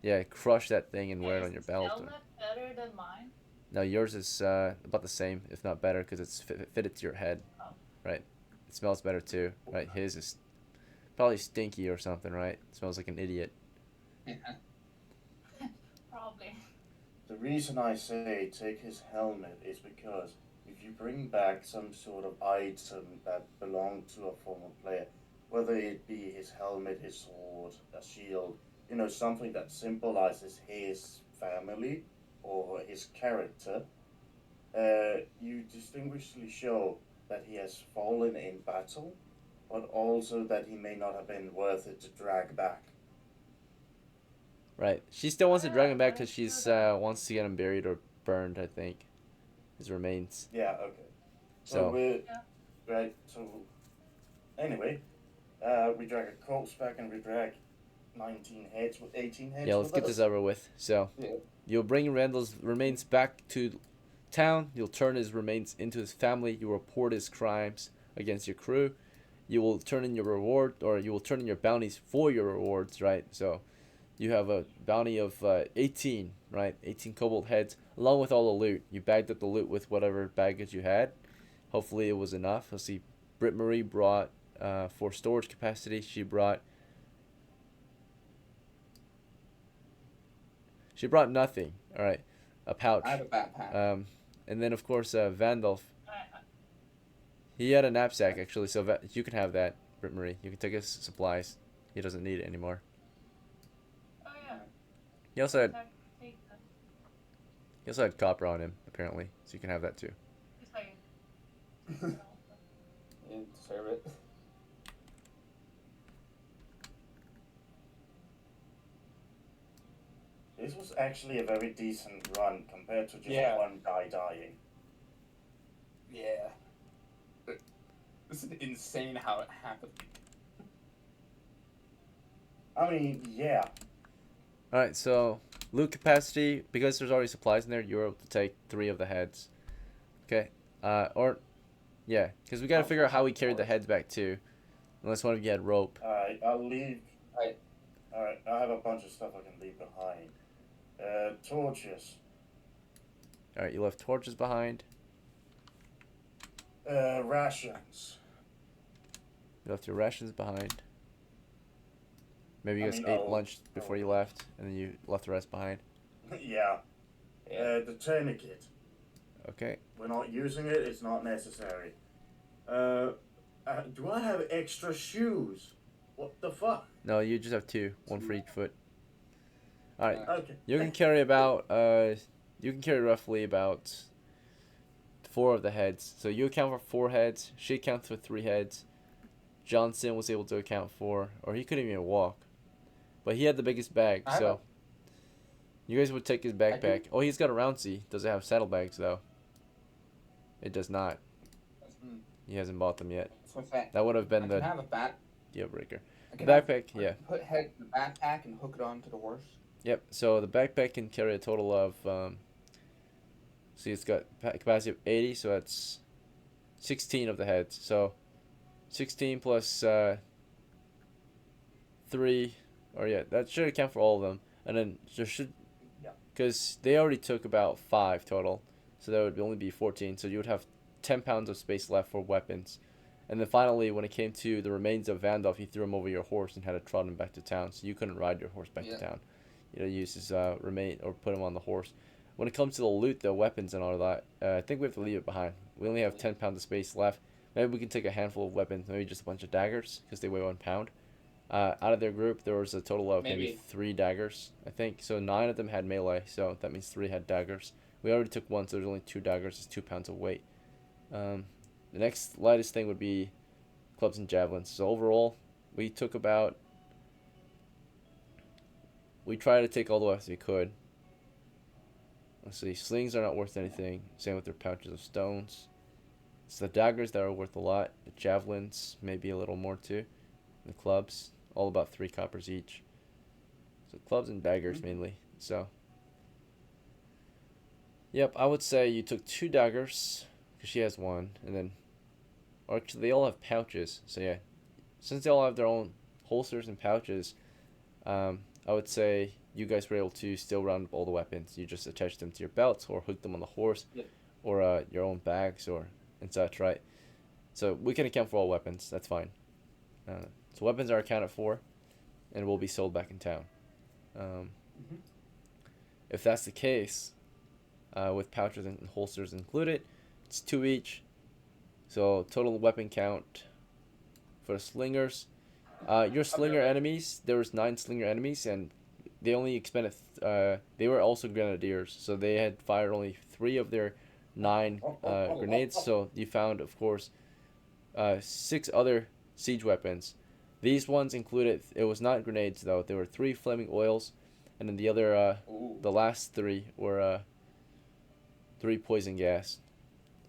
Yeah, crush that thing and wear it on your Is belt. helmet better than mine? No, yours is about the same, if not better, because it's fitted to your head, Oh. right? It smells better too, right? His is probably stinky or something, right? It smells like an idiot. Probably. The reason I say take his helmet is because if you bring back some sort of item that belonged to a former player, whether it be his helmet, his sword, a shield, you know, something that symbolizes his family or his character, you distinguishingly show that he has fallen in battle, but also that he may not have been worth it to drag back. Right. She still wants to drag him back Yeah, because she's that. wants to get him buried or burned, I think. His remains. Yeah, okay. So, we Yeah. right, so anyway, we drag a corpse back and we drag 19 heads with 18 heads yeah, let's with get us. this over with. So, Yeah. you'll bring Randall's remains back to town. You'll turn his remains into his family. You'll report his crimes against your crew. You will turn in your reward, or you will turn in your bounties for your rewards, right? So, you have a bounty of 18, right? 18 cobalt heads, along with all the loot. You bagged up the loot with whatever baggage you had. Hopefully it was enough. Let's see. Britt Marie brought, for storage capacity, she brought nothing. All right. A pouch. I have a backpack. And then, of course, Vandalf. I- He had a knapsack, actually, so you can have that, Britt Marie. You can take his supplies. He doesn't need it anymore. Oh yeah. He also had Take that. copper on him, apparently, so you can have that too. It's like. You deserve it. This was actually a very decent run compared to just Yeah. one guy dying. Yeah. This is insane how it happened. I mean, yeah. Alright, so loot capacity, because there's already supplies in there, you're able to take 3 of the heads. Okay. Yeah, because we gotta figure out how we carried the heads back too. Unless one of you had rope. Alright, I'll leave. Right. Alright, I have a bunch of stuff I can leave behind. Torches. Alright, you left torches behind. Rations. You left your rations behind. Maybe you I guys mean, ate I'll- lunch before you left, and then you left the rest behind. Yeah. Yeah. The tourniquet. Okay. We're not using it, it's not necessary. Do I have extra shoes? What the fuck? No, you just have 2, 1 for each foot. Alright, Okay. you can carry about, you can carry roughly about 4 of the heads. So you account for 4 heads, she accounts for 3 heads. Johnson was able to account for, or he couldn't even walk. But he had the biggest bag, I have so you guys would take his backpack. do- Oh, he's got a rouncy. Does it have saddlebags though? It does not. He hasn't bought them yet. So what's that? That would have I been can the have a bat. deal breaker. I The can have- backpack, yeah. Put head in the backpack and hook it onto the horse. Yep. So the backpack can carry a total of, see, it's got capacity of 80, so that's 16 of the heads. So 16 plus 3, or yeah, that should account for all of them. And then there should, Yeah. because they already took about 5 total, so that would only be 14. So you would have 10 pounds of space left for weapons. And then finally, when it came to the remains of Vandalf, he threw him over your horse and had to trot him back to town. So you couldn't ride your horse back Yeah. to town. use his remain or put him on the horse. When it comes to the loot, the weapons and all that, I think we have to leave it behind. We only have 10 pounds of space left. Maybe we can take a handful of weapons, maybe just a bunch of daggers, because they weigh 1 pound. Out of their group, there was a total of maybe 3 daggers, I think. So 9 of them had melee, so that means 3 had daggers. We already took 1, so there's only 2 daggers. It's 2 pounds of weight. The next lightest thing would be clubs and javelins. So overall, we took about... We tried to take all the weapons we could. Let's see, slings are not worth anything. Same with their pouches of stones. It's the daggers that are worth a lot. The javelins, maybe a little more too. The clubs, all about 3 coppers each. So clubs and daggers mainly. So, yep, I would say you took 2 daggers, because she has 1, and then, or actually they all have pouches. So yeah, since they all have their own holsters and pouches, I would say you guys were able to still round up all the weapons. You just attach them to your belts or hook them on the horse, or your own bags or and such, right? So we can account for all weapons. That's fine. So weapons are accounted for, and will be sold back in town. If that's the case, with pouches and holsters included, it's 2 each. So total weapon count for the slingers. Your slinger enemies, there was 9 slinger enemies, and they only expended, they were also grenadiers, so they had fired only 3 of their 9 grenades. So you found, of course, 6 other siege weapons. These ones included, it was not grenades though, there were 3 flaming oils, and then the other, the last 3 were 3 poison gas.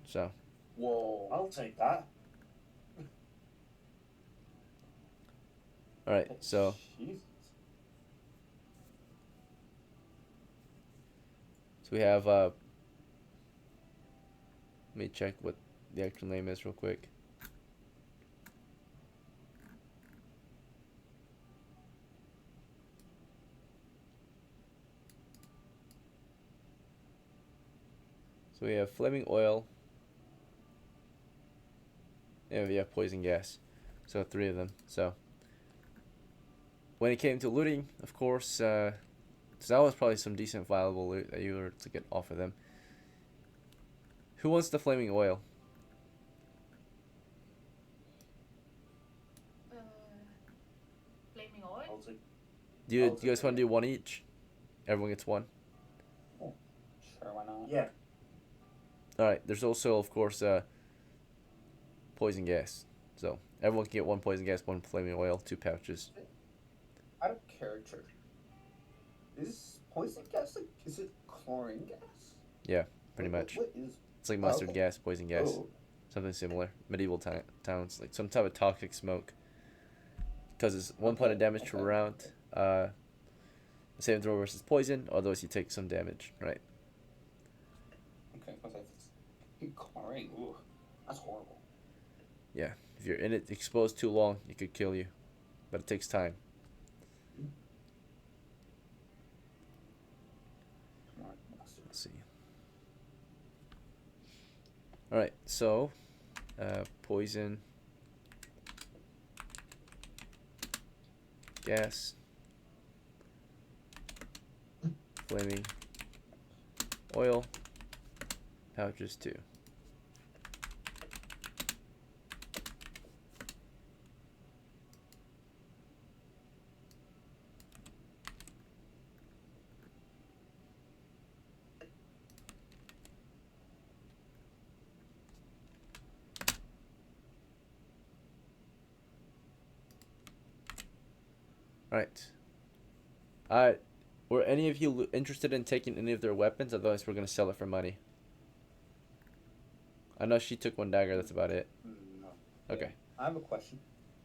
So. Whoa. I'll take that. Alright, so. Jesus. So we have, let me check what the actual name is real quick. So we have flaming oil, and we have poison gas. So 3 of them. So when it came to looting, of course, so that was probably some decent viable loot that you were to get off of them. Who wants the flaming oil? Flaming oil? I'll take. Do you guys want to do 1 each? Everyone gets 1. Sure, why not? Yeah. Alright, there's also, of course, poison gas. So everyone can get 1 poison gas, 1 flaming oil, 2 pouches. Out of character, is poison gas like, is it chlorine gas? Yeah, pretty much. What is? It's like mustard okay. gas, poison gas, Oh, something similar. Medieval towns, like some type of toxic smoke. Because it's 1 point of damage per round. The saving throw versus poison, otherwise you take some damage, right? okay. What's that? Chlorine. Ooh, that's horrible. Yeah, if you're in it exposed too long, it could kill you. But it takes time. Let's see. Alright, so poison, gas, flaming oil, pouches 2. Alright. Were any of you interested in taking any of their weapons? Otherwise, we're going to sell it for money. I know she took 1 dagger, that's about it. No. Okay. I have a question.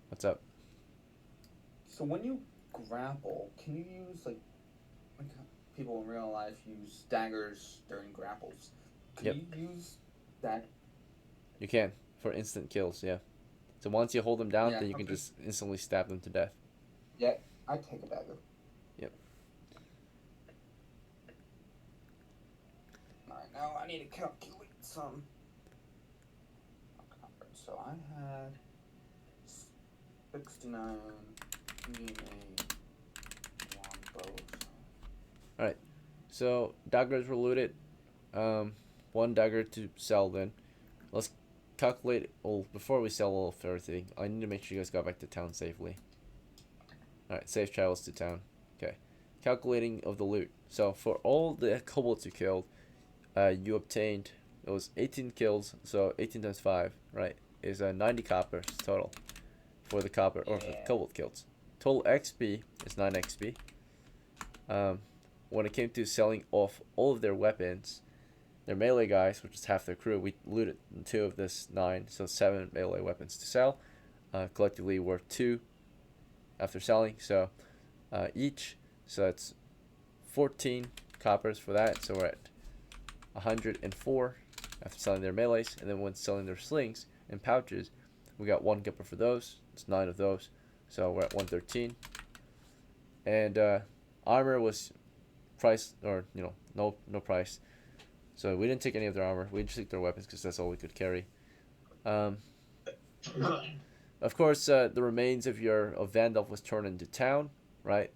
What's up? So when you grapple, can you use like people in real life use daggers during grapples? Can Yep. you use that? You can, for instant kills, yeah. So once you hold them down, Yeah, then you can okay. just instantly stab them to death. Yeah, I take a dagger. Yep. Alright, now I need to calculate some. So I had 69 being a longbow. Alright. So daggers were looted. One dagger to sell then. Let's calculate. Oh, before we sell all of everything, I need to make sure you guys got back to town safely. Alright, safe travels to town. Okay. Calculating of the loot. So for all the kobolds you killed, you obtained, it was 18 kills, so 18 times 5, right, is 90 coppers total for the copper, or for kobold kills. Total XP is 9 XP. When it came to selling off all of their weapons, their melee guys, which is half their crew, we looted 2 of this 9, so 7 melee weapons to sell. Collectively worth 2 after selling, so each, so that's 14 coppers for that, so we're at 104 after selling their melees, and then when selling their slings and pouches, we got 1 copper for those. It's 9 of those, so we're at 113. And armor was price, or no price, so we didn't take any of their armor. We just took their weapons because that's all we could carry. Of course, the remains of Vandalf was turned into town, right?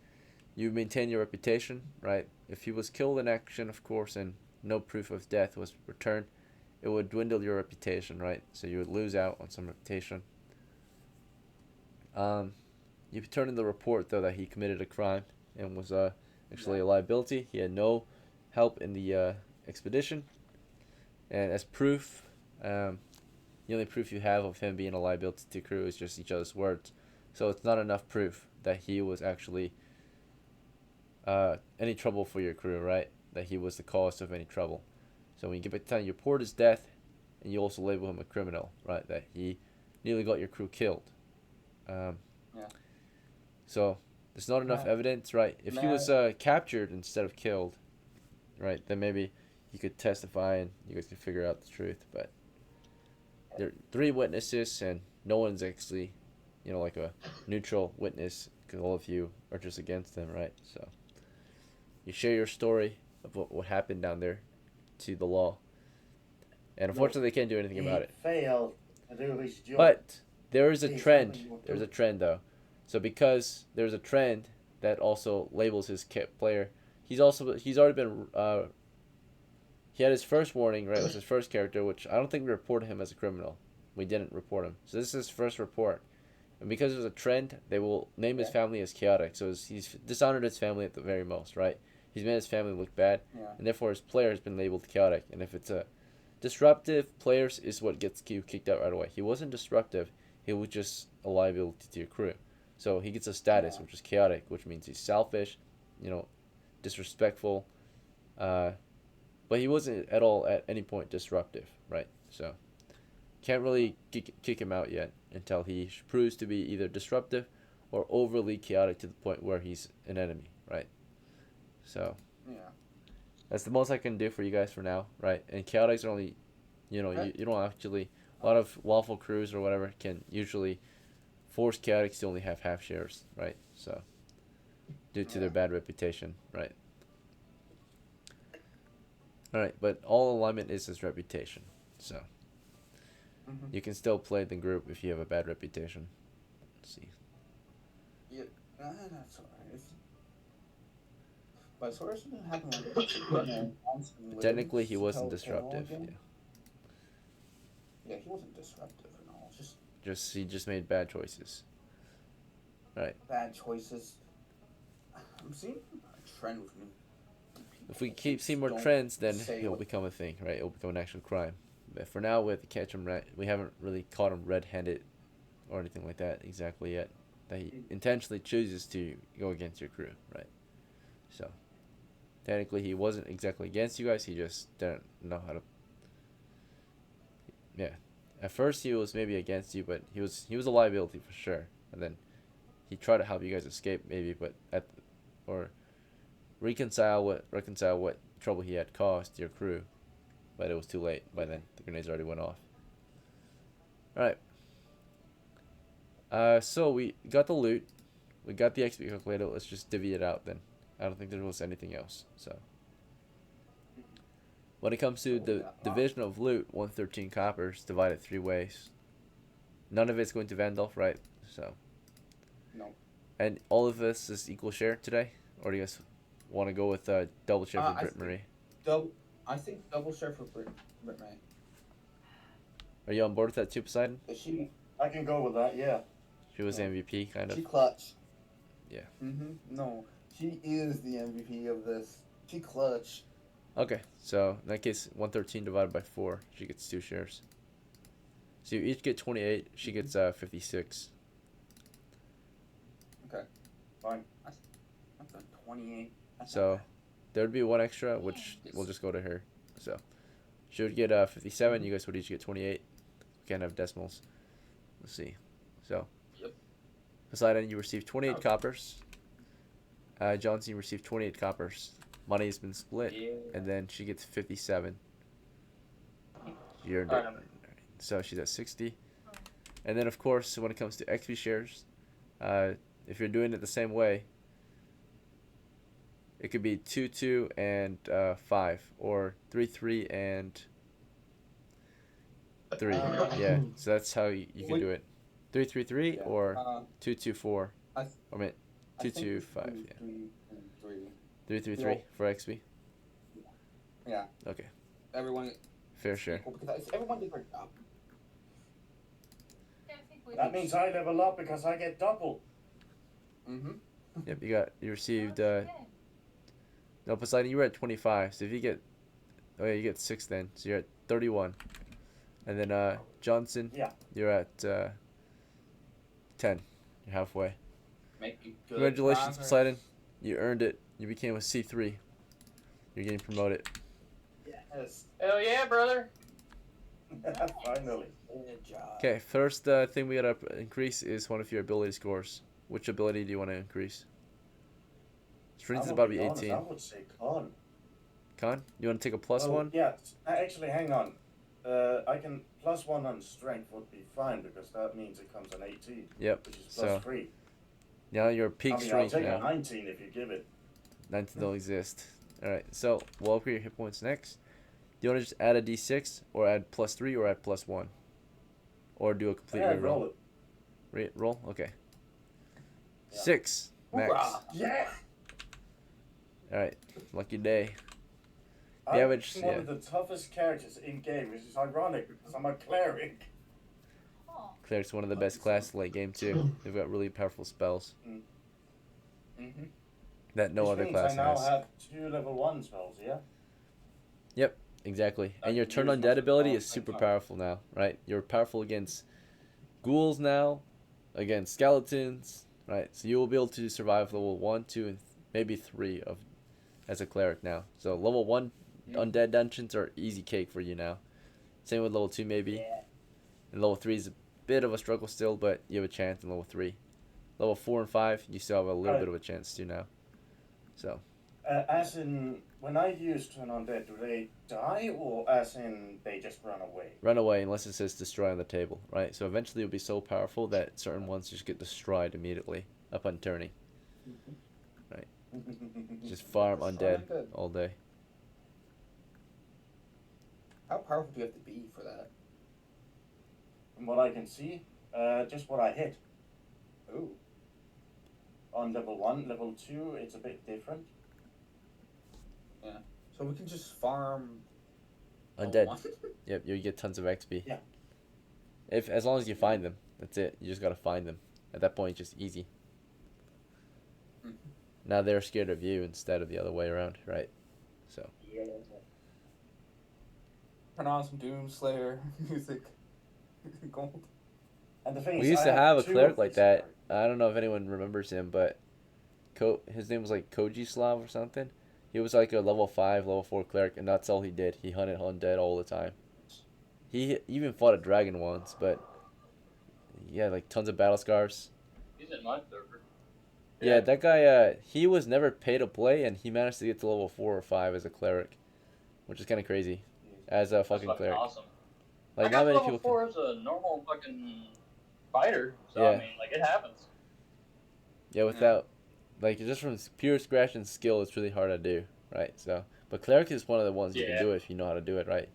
You maintain your reputation, right? If he was killed in action, of course, and no proof of death was returned, it would dwindle your reputation, right? So you would lose out on some reputation. You turned in the report, though, that he committed a crime and was actually a liability. He had no help in the expedition. And as proof, the only proof you have of him being a liability to crew is just each other's words. So it's not enough proof that he was actually any trouble for your crew, right? That he was the cause of any trouble. So when you get back to town, you report his death, and you also label him a criminal, right? That he nearly got your crew killed. So there's not enough evidence, right? If he was captured instead of killed, right, then maybe you could testify and you guys could figure out the truth. But there are 3 witnesses, and no one's actually, like a neutral witness, because all of you are just against him, right? So you share your story of what happened down there to the law, and unfortunately they can't do anything about it. Failed to do his job. But there is a trend. There's a trend, though. So because there's a trend that also labels his player, he's already been he had his first warning, right? It was his first character, which I don't think we reported him as a criminal. We didn't report him. So this is his first report. And because there's a trend, they will name his family as chaotic. So he's dishonored his family at the very most, right? He's made his family look bad, and therefore his player has been labeled chaotic. And if it's a disruptive, players is what gets you kicked out right away. He wasn't disruptive. He was just a liability to your crew. So he gets a status, which is chaotic, which means he's selfish, disrespectful. But he wasn't at all at any point disruptive, right? So can't really kick him out yet until he proves to be either disruptive or overly chaotic to the point where he's an enemy, right? So that's the most I can do for you guys for now, right? And chaotics are only, you don't actually, a lot of lawful crews or whatever can usually force chaotics to only have half shares, right? So due to their bad reputation, right? All right, but all alignment is his reputation, so you can still play the group if you have a bad reputation. Let's see. Yeah, that's alright. But so what's gonna happen when Technically, he wasn't disruptive. Yeah, he wasn't disruptive at all. He just made bad choices. Right. Bad choices. I'm seeing a trend with me. If we keep seeing more trends, then he'll become a thing, right? It'll become an actual crime. But for now, we have to catch him right. We haven't really caught him red-handed or anything like that exactly yet. That he intentionally chooses to go against your crew, right? So technically, he wasn't exactly against you guys. He just didn't know how to. Yeah, at first he was maybe against you, but he was a liability for sure. And then he tried to help you guys escape, maybe, but or reconcile what trouble he had caused your crew, but it was too late by then. The grenades already went off. All right. So we got the loot, we got the XP calculator. Let's just divvy it out then. I don't think there was anything else. So when it comes to the division of loot, 113 coppers divided 3 ways. None of it's going to Vandalf, right? So. No. And all of this is equal share today, or do you guys want to go with double share for Brit Marie? I think double share for Brit May. Are you on board with that too, Poseidon? Is she? I can go with that. Yeah. She was the MVP, kind of. She clutch. Yeah. No, she is the MVP of this. She clutch. Okay, so in that case, 113 divided by 4, she gets 2 shares. So you each get 28, she gets 56. Okay. Fine. That's 28. That's So there would be 1 extra, which will just go to her. So she would get 57, you guys would each get 28. We can't have decimals. Let's see. So, Yep. Poseidon, you received 28 coppers. Johnson, you received 28 coppers. Money has been split, and then she gets 57. You earned it. So she's at 60. And then, of course, when it comes to XP shares, if you're doing it the same way, it could be 2-2 and 5, or 3-3 and 3. Yeah, so that's how you can do it. 3-3-3 or 2-2-4. I mean 2-2-5. Yeah. 3-3-3 for XP. Yeah. Okay. Everyone. Fair share. Because everyone did their job. That means I level up because I get double. Yep, you received no, Poseidon, you were at 25, so if you get you get 6 then, so you're at 31. And then Johnson, you're at 10. You're halfway. Congratulations, Poseidon. You earned it. You became a C3. You're getting promoted. Yes. Hell yeah, brother. Finally. Good job. Okay, first thing we gotta increase is one of your ability scores. Which ability do you want to increase? Strength is about to be 18. I would say con. Con? You want to take a +1? Yeah, actually, hang on. I can +1 on strength would be fine because that means it comes an 18. Yep. Which is So +3. now you're peak strength I'll take now. a 19 if you give it. 19 don't exist. Alright, so we'll upgrade your hit points next. Do you want to just add a d6 or add +3 or add +1? Or do a complete reroll? Roll? Okay. Yeah. 6 max. Yeah! Alright, lucky day. I'm Damage, one of the toughest characters in game, which is ironic because I'm a cleric. Cleric's one of the best classes late game too. They've got really powerful spells that no Which other means class I now has. have 2 level 1 spells, yeah? Yep, exactly. And your turn use undead most ability of is the super time. powerful now, right? You're powerful against ghouls now, against skeletons, right? So you will be able to survive level 1, 2, and maybe 3 of as a cleric now. So level 1 undead dungeons are easy cake for you now. Same with level 2 maybe. And level 3 is a bit of a struggle still, but you have a chance in level 3. Level 4 and 5, you still have a little bit of a chance too now. So. As in, when I use turn undead, do they die or as in they just run away? Run away unless it says destroy on the table, right? So eventually you'll be so powerful that certain ones just get destroyed immediately upon turning. Right. Just farm undead all day. How powerful do you have to be for that? From what I can see, just what I hit. Ooh. On level 1, level 2, it's a bit different. Yeah. So we can just farm Undead. Yep, you get tons of XP. Yeah. As long as you find them, that's it. You just gotta find them. At that point, it's just easy. Now they're scared of you instead of the other way around, right? So. Yeah. Turn on some Doomslayer music. Gold. And the thing We is, used I to have a two cleric of like these that. cards. I don't know if anyone remembers him, but his name was like Koji Slav or something. He was like a level 5, level 4 cleric, and that's all he did. He hunted undead all the time. He even fought a dragon once, but he had like tons of battle scars. He's in my server. Yeah, that guy, he was never paid to play, and he managed to get to level 4 or 5 as a cleric, which is kind of crazy. As a fucking That's cleric. awesome. Like, I got not many level people 4 as a normal fucking fighter, so Yeah. I mean, like, it happens. Yeah, without, like, just from pure scratch and skill, it's really hard to do, right? So, but cleric is one of the ones you can do it if you know how to do it, right?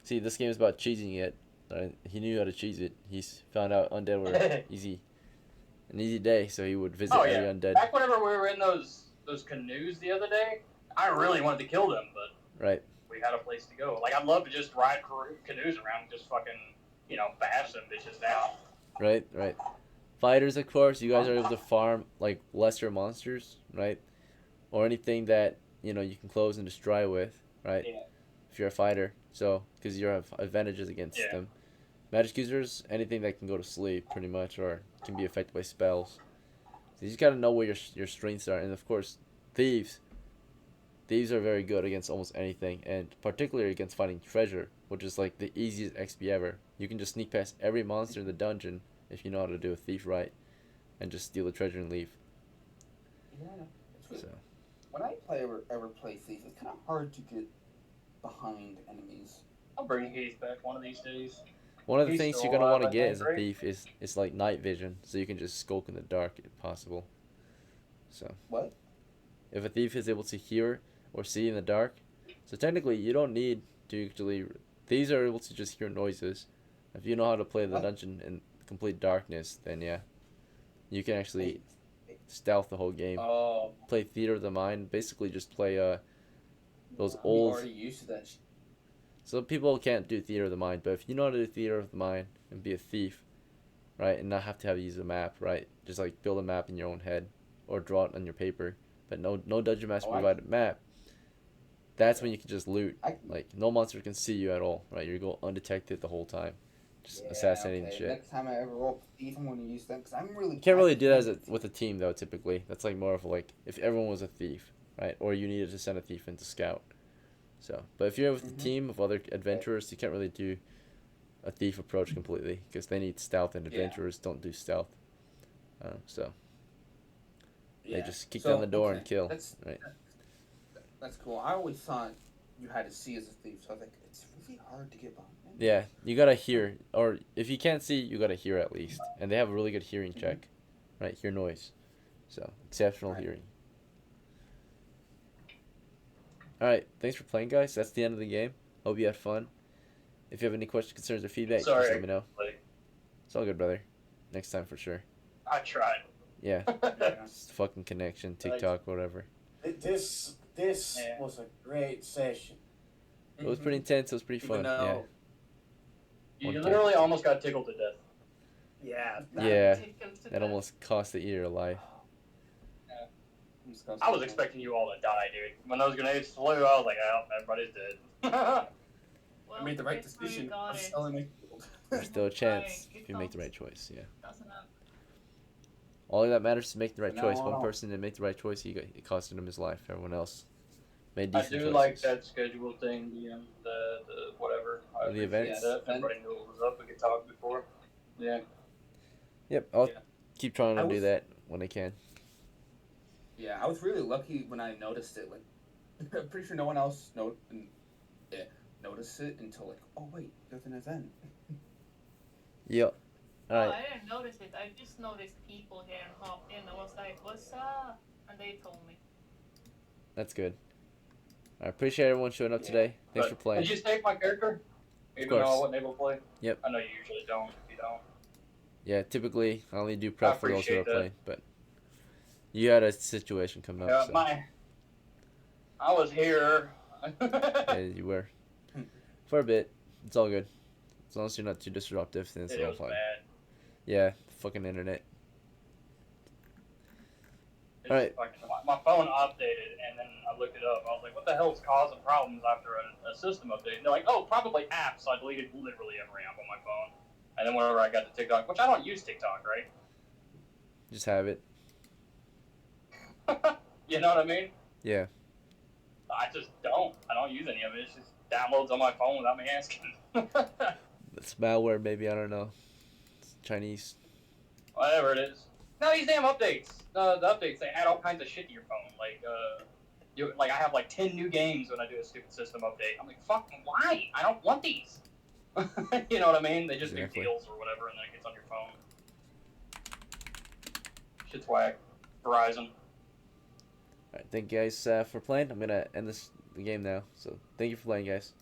See, this game is about cheesing it. Right? He knew how to cheese it. He's found out undead were an easy day, so he would visit every undead. Back whenever we were in those those canoes the other day. I really wanted to kill them, but Right. we had a place to go. Like, I'd love to just ride canoes around and just fucking, bash them bitches down. Right. Right. Fighters, of course, you guys are able to farm like lesser monsters, right? Or anything that you can close and destroy with, right? Yeah. If you're a fighter, so because you have advantages against Yeah. them. Magic users, anything that can go to sleep, pretty much, or can be affected by spells. So you just gotta know where your strengths are, and of course, thieves. Thieves are very good against almost anything, and particularly against finding treasure, which is like the easiest XP ever. You can just sneak past every monster in the dungeon if you know how to do a thief right, and just steal the treasure and leave. Yeah. It's So when I ever play Thief, it's kind of hard to get behind enemies. I'll bring Heath back one of these days. one of the He's things still you're gonna alive, want to I get think, as a right? thief is like night vision, so you can just skulk in the dark if possible. So What? if a thief is able to hear or see in the dark, so technically you don't need to actually. Thieves are able to just hear noises. If you know how to play the What? dungeon in complete darkness, then yeah, you can actually Wait. stealth the whole game. Oh, Play Theater of the Mind. Basically, just play those I'm old. already used to that. Some people can't do Theater of the Mind, but if you know how to do Theater of the Mind and be a thief, right, and not have to use a map, right, just like build a map in your own head or draw it on your paper, but no dungeon master provided map. That's when you can just loot. Like no monster can see you at all, right? You go undetected the whole time, just assassinating shit. Next time I ever roll Thief, I'm going to use them because I'm really. You can't really do that with a team though. Typically, that's like more of like if everyone was a thief, right? Or you needed to send a thief in to scout. So, but if you're with a team of other adventurers, you can't really do a thief approach completely because they need stealth, and adventurers don't do stealth. So they just kick down the door and kill. Right. That's cool. I always thought you had to see as a thief, so I was like, it's really hard to get behind. Yeah, you gotta hear, or if you can't see, you gotta hear at least, and they have a really good hearing check, right? Hear noise, so exceptional hearing. All right, thanks for playing, guys. That's the end of the game. Hope you had fun. If you have any questions, concerns, or feedback, just let me know. It's all good, brother. Next time for sure. I tried. Yeah, just fucking connection, TikTok, whatever. This was a great session. It was pretty intense. It was pretty fun. Yeah. You literally almost got tickled to death. Yeah. Yeah, that almost cost the ear alive. I was expecting you all to die, dude. When those grenades flew, I was like, oh, everybody's dead. I made the right decision. I'm selling my gold. There's still a chance if you make the right choice. Yeah. All that matters is making the right choice. One person didn't make the right choice. It costed him his life. Everyone else made decent choices. I do like that schedule thing, the whatever. The events. Yeah, everybody knew what was up. We could talk before. Yeah. Yep, I'll keep trying to do that when I can. Yeah, I was really lucky when I noticed it. Like, I'm pretty sure no one else noticed it until like, oh wait, there's an event. Yep. All right. Oh, I didn't notice it. I just noticed people here and hopped in. I was like, what's up? And they told me. That's good. I appreciate everyone showing up today. Thanks for playing. Did you save my character? Even though I wasn't able to play? Yep. I know you usually don't if you don't. Yeah, typically I only do prep for those who are playing, but you had a situation coming up. So. I was here. Yeah, you were. For a bit. It's all good. As long as you're not too disruptive, then it's all fine. Bad. Yeah, fucking internet. Alright. My phone updated, and then I looked it up. I was like, what the hell is causing problems after a system update? And they're like, oh, probably apps. So I deleted literally every app on my phone. And then whenever I got to TikTok, which I don't use TikTok, right? Just have it. You know what I mean? Yeah. I just don't. I don't use any of it. It just downloads on my phone without me asking. It's malware, maybe. I don't know. It's Chinese. Whatever it is. No, these damn updates. The updates, they add all kinds of shit to your phone. Like I have like 10 new games when I do a stupid system update. I'm like, fuck, why? I don't want these. You know what I mean? They just do deals or whatever, and then it gets on your phone. Shit's whack. Verizon. Alright, thank you guys for playing. I'm gonna end the game now. So, thank you for playing, guys.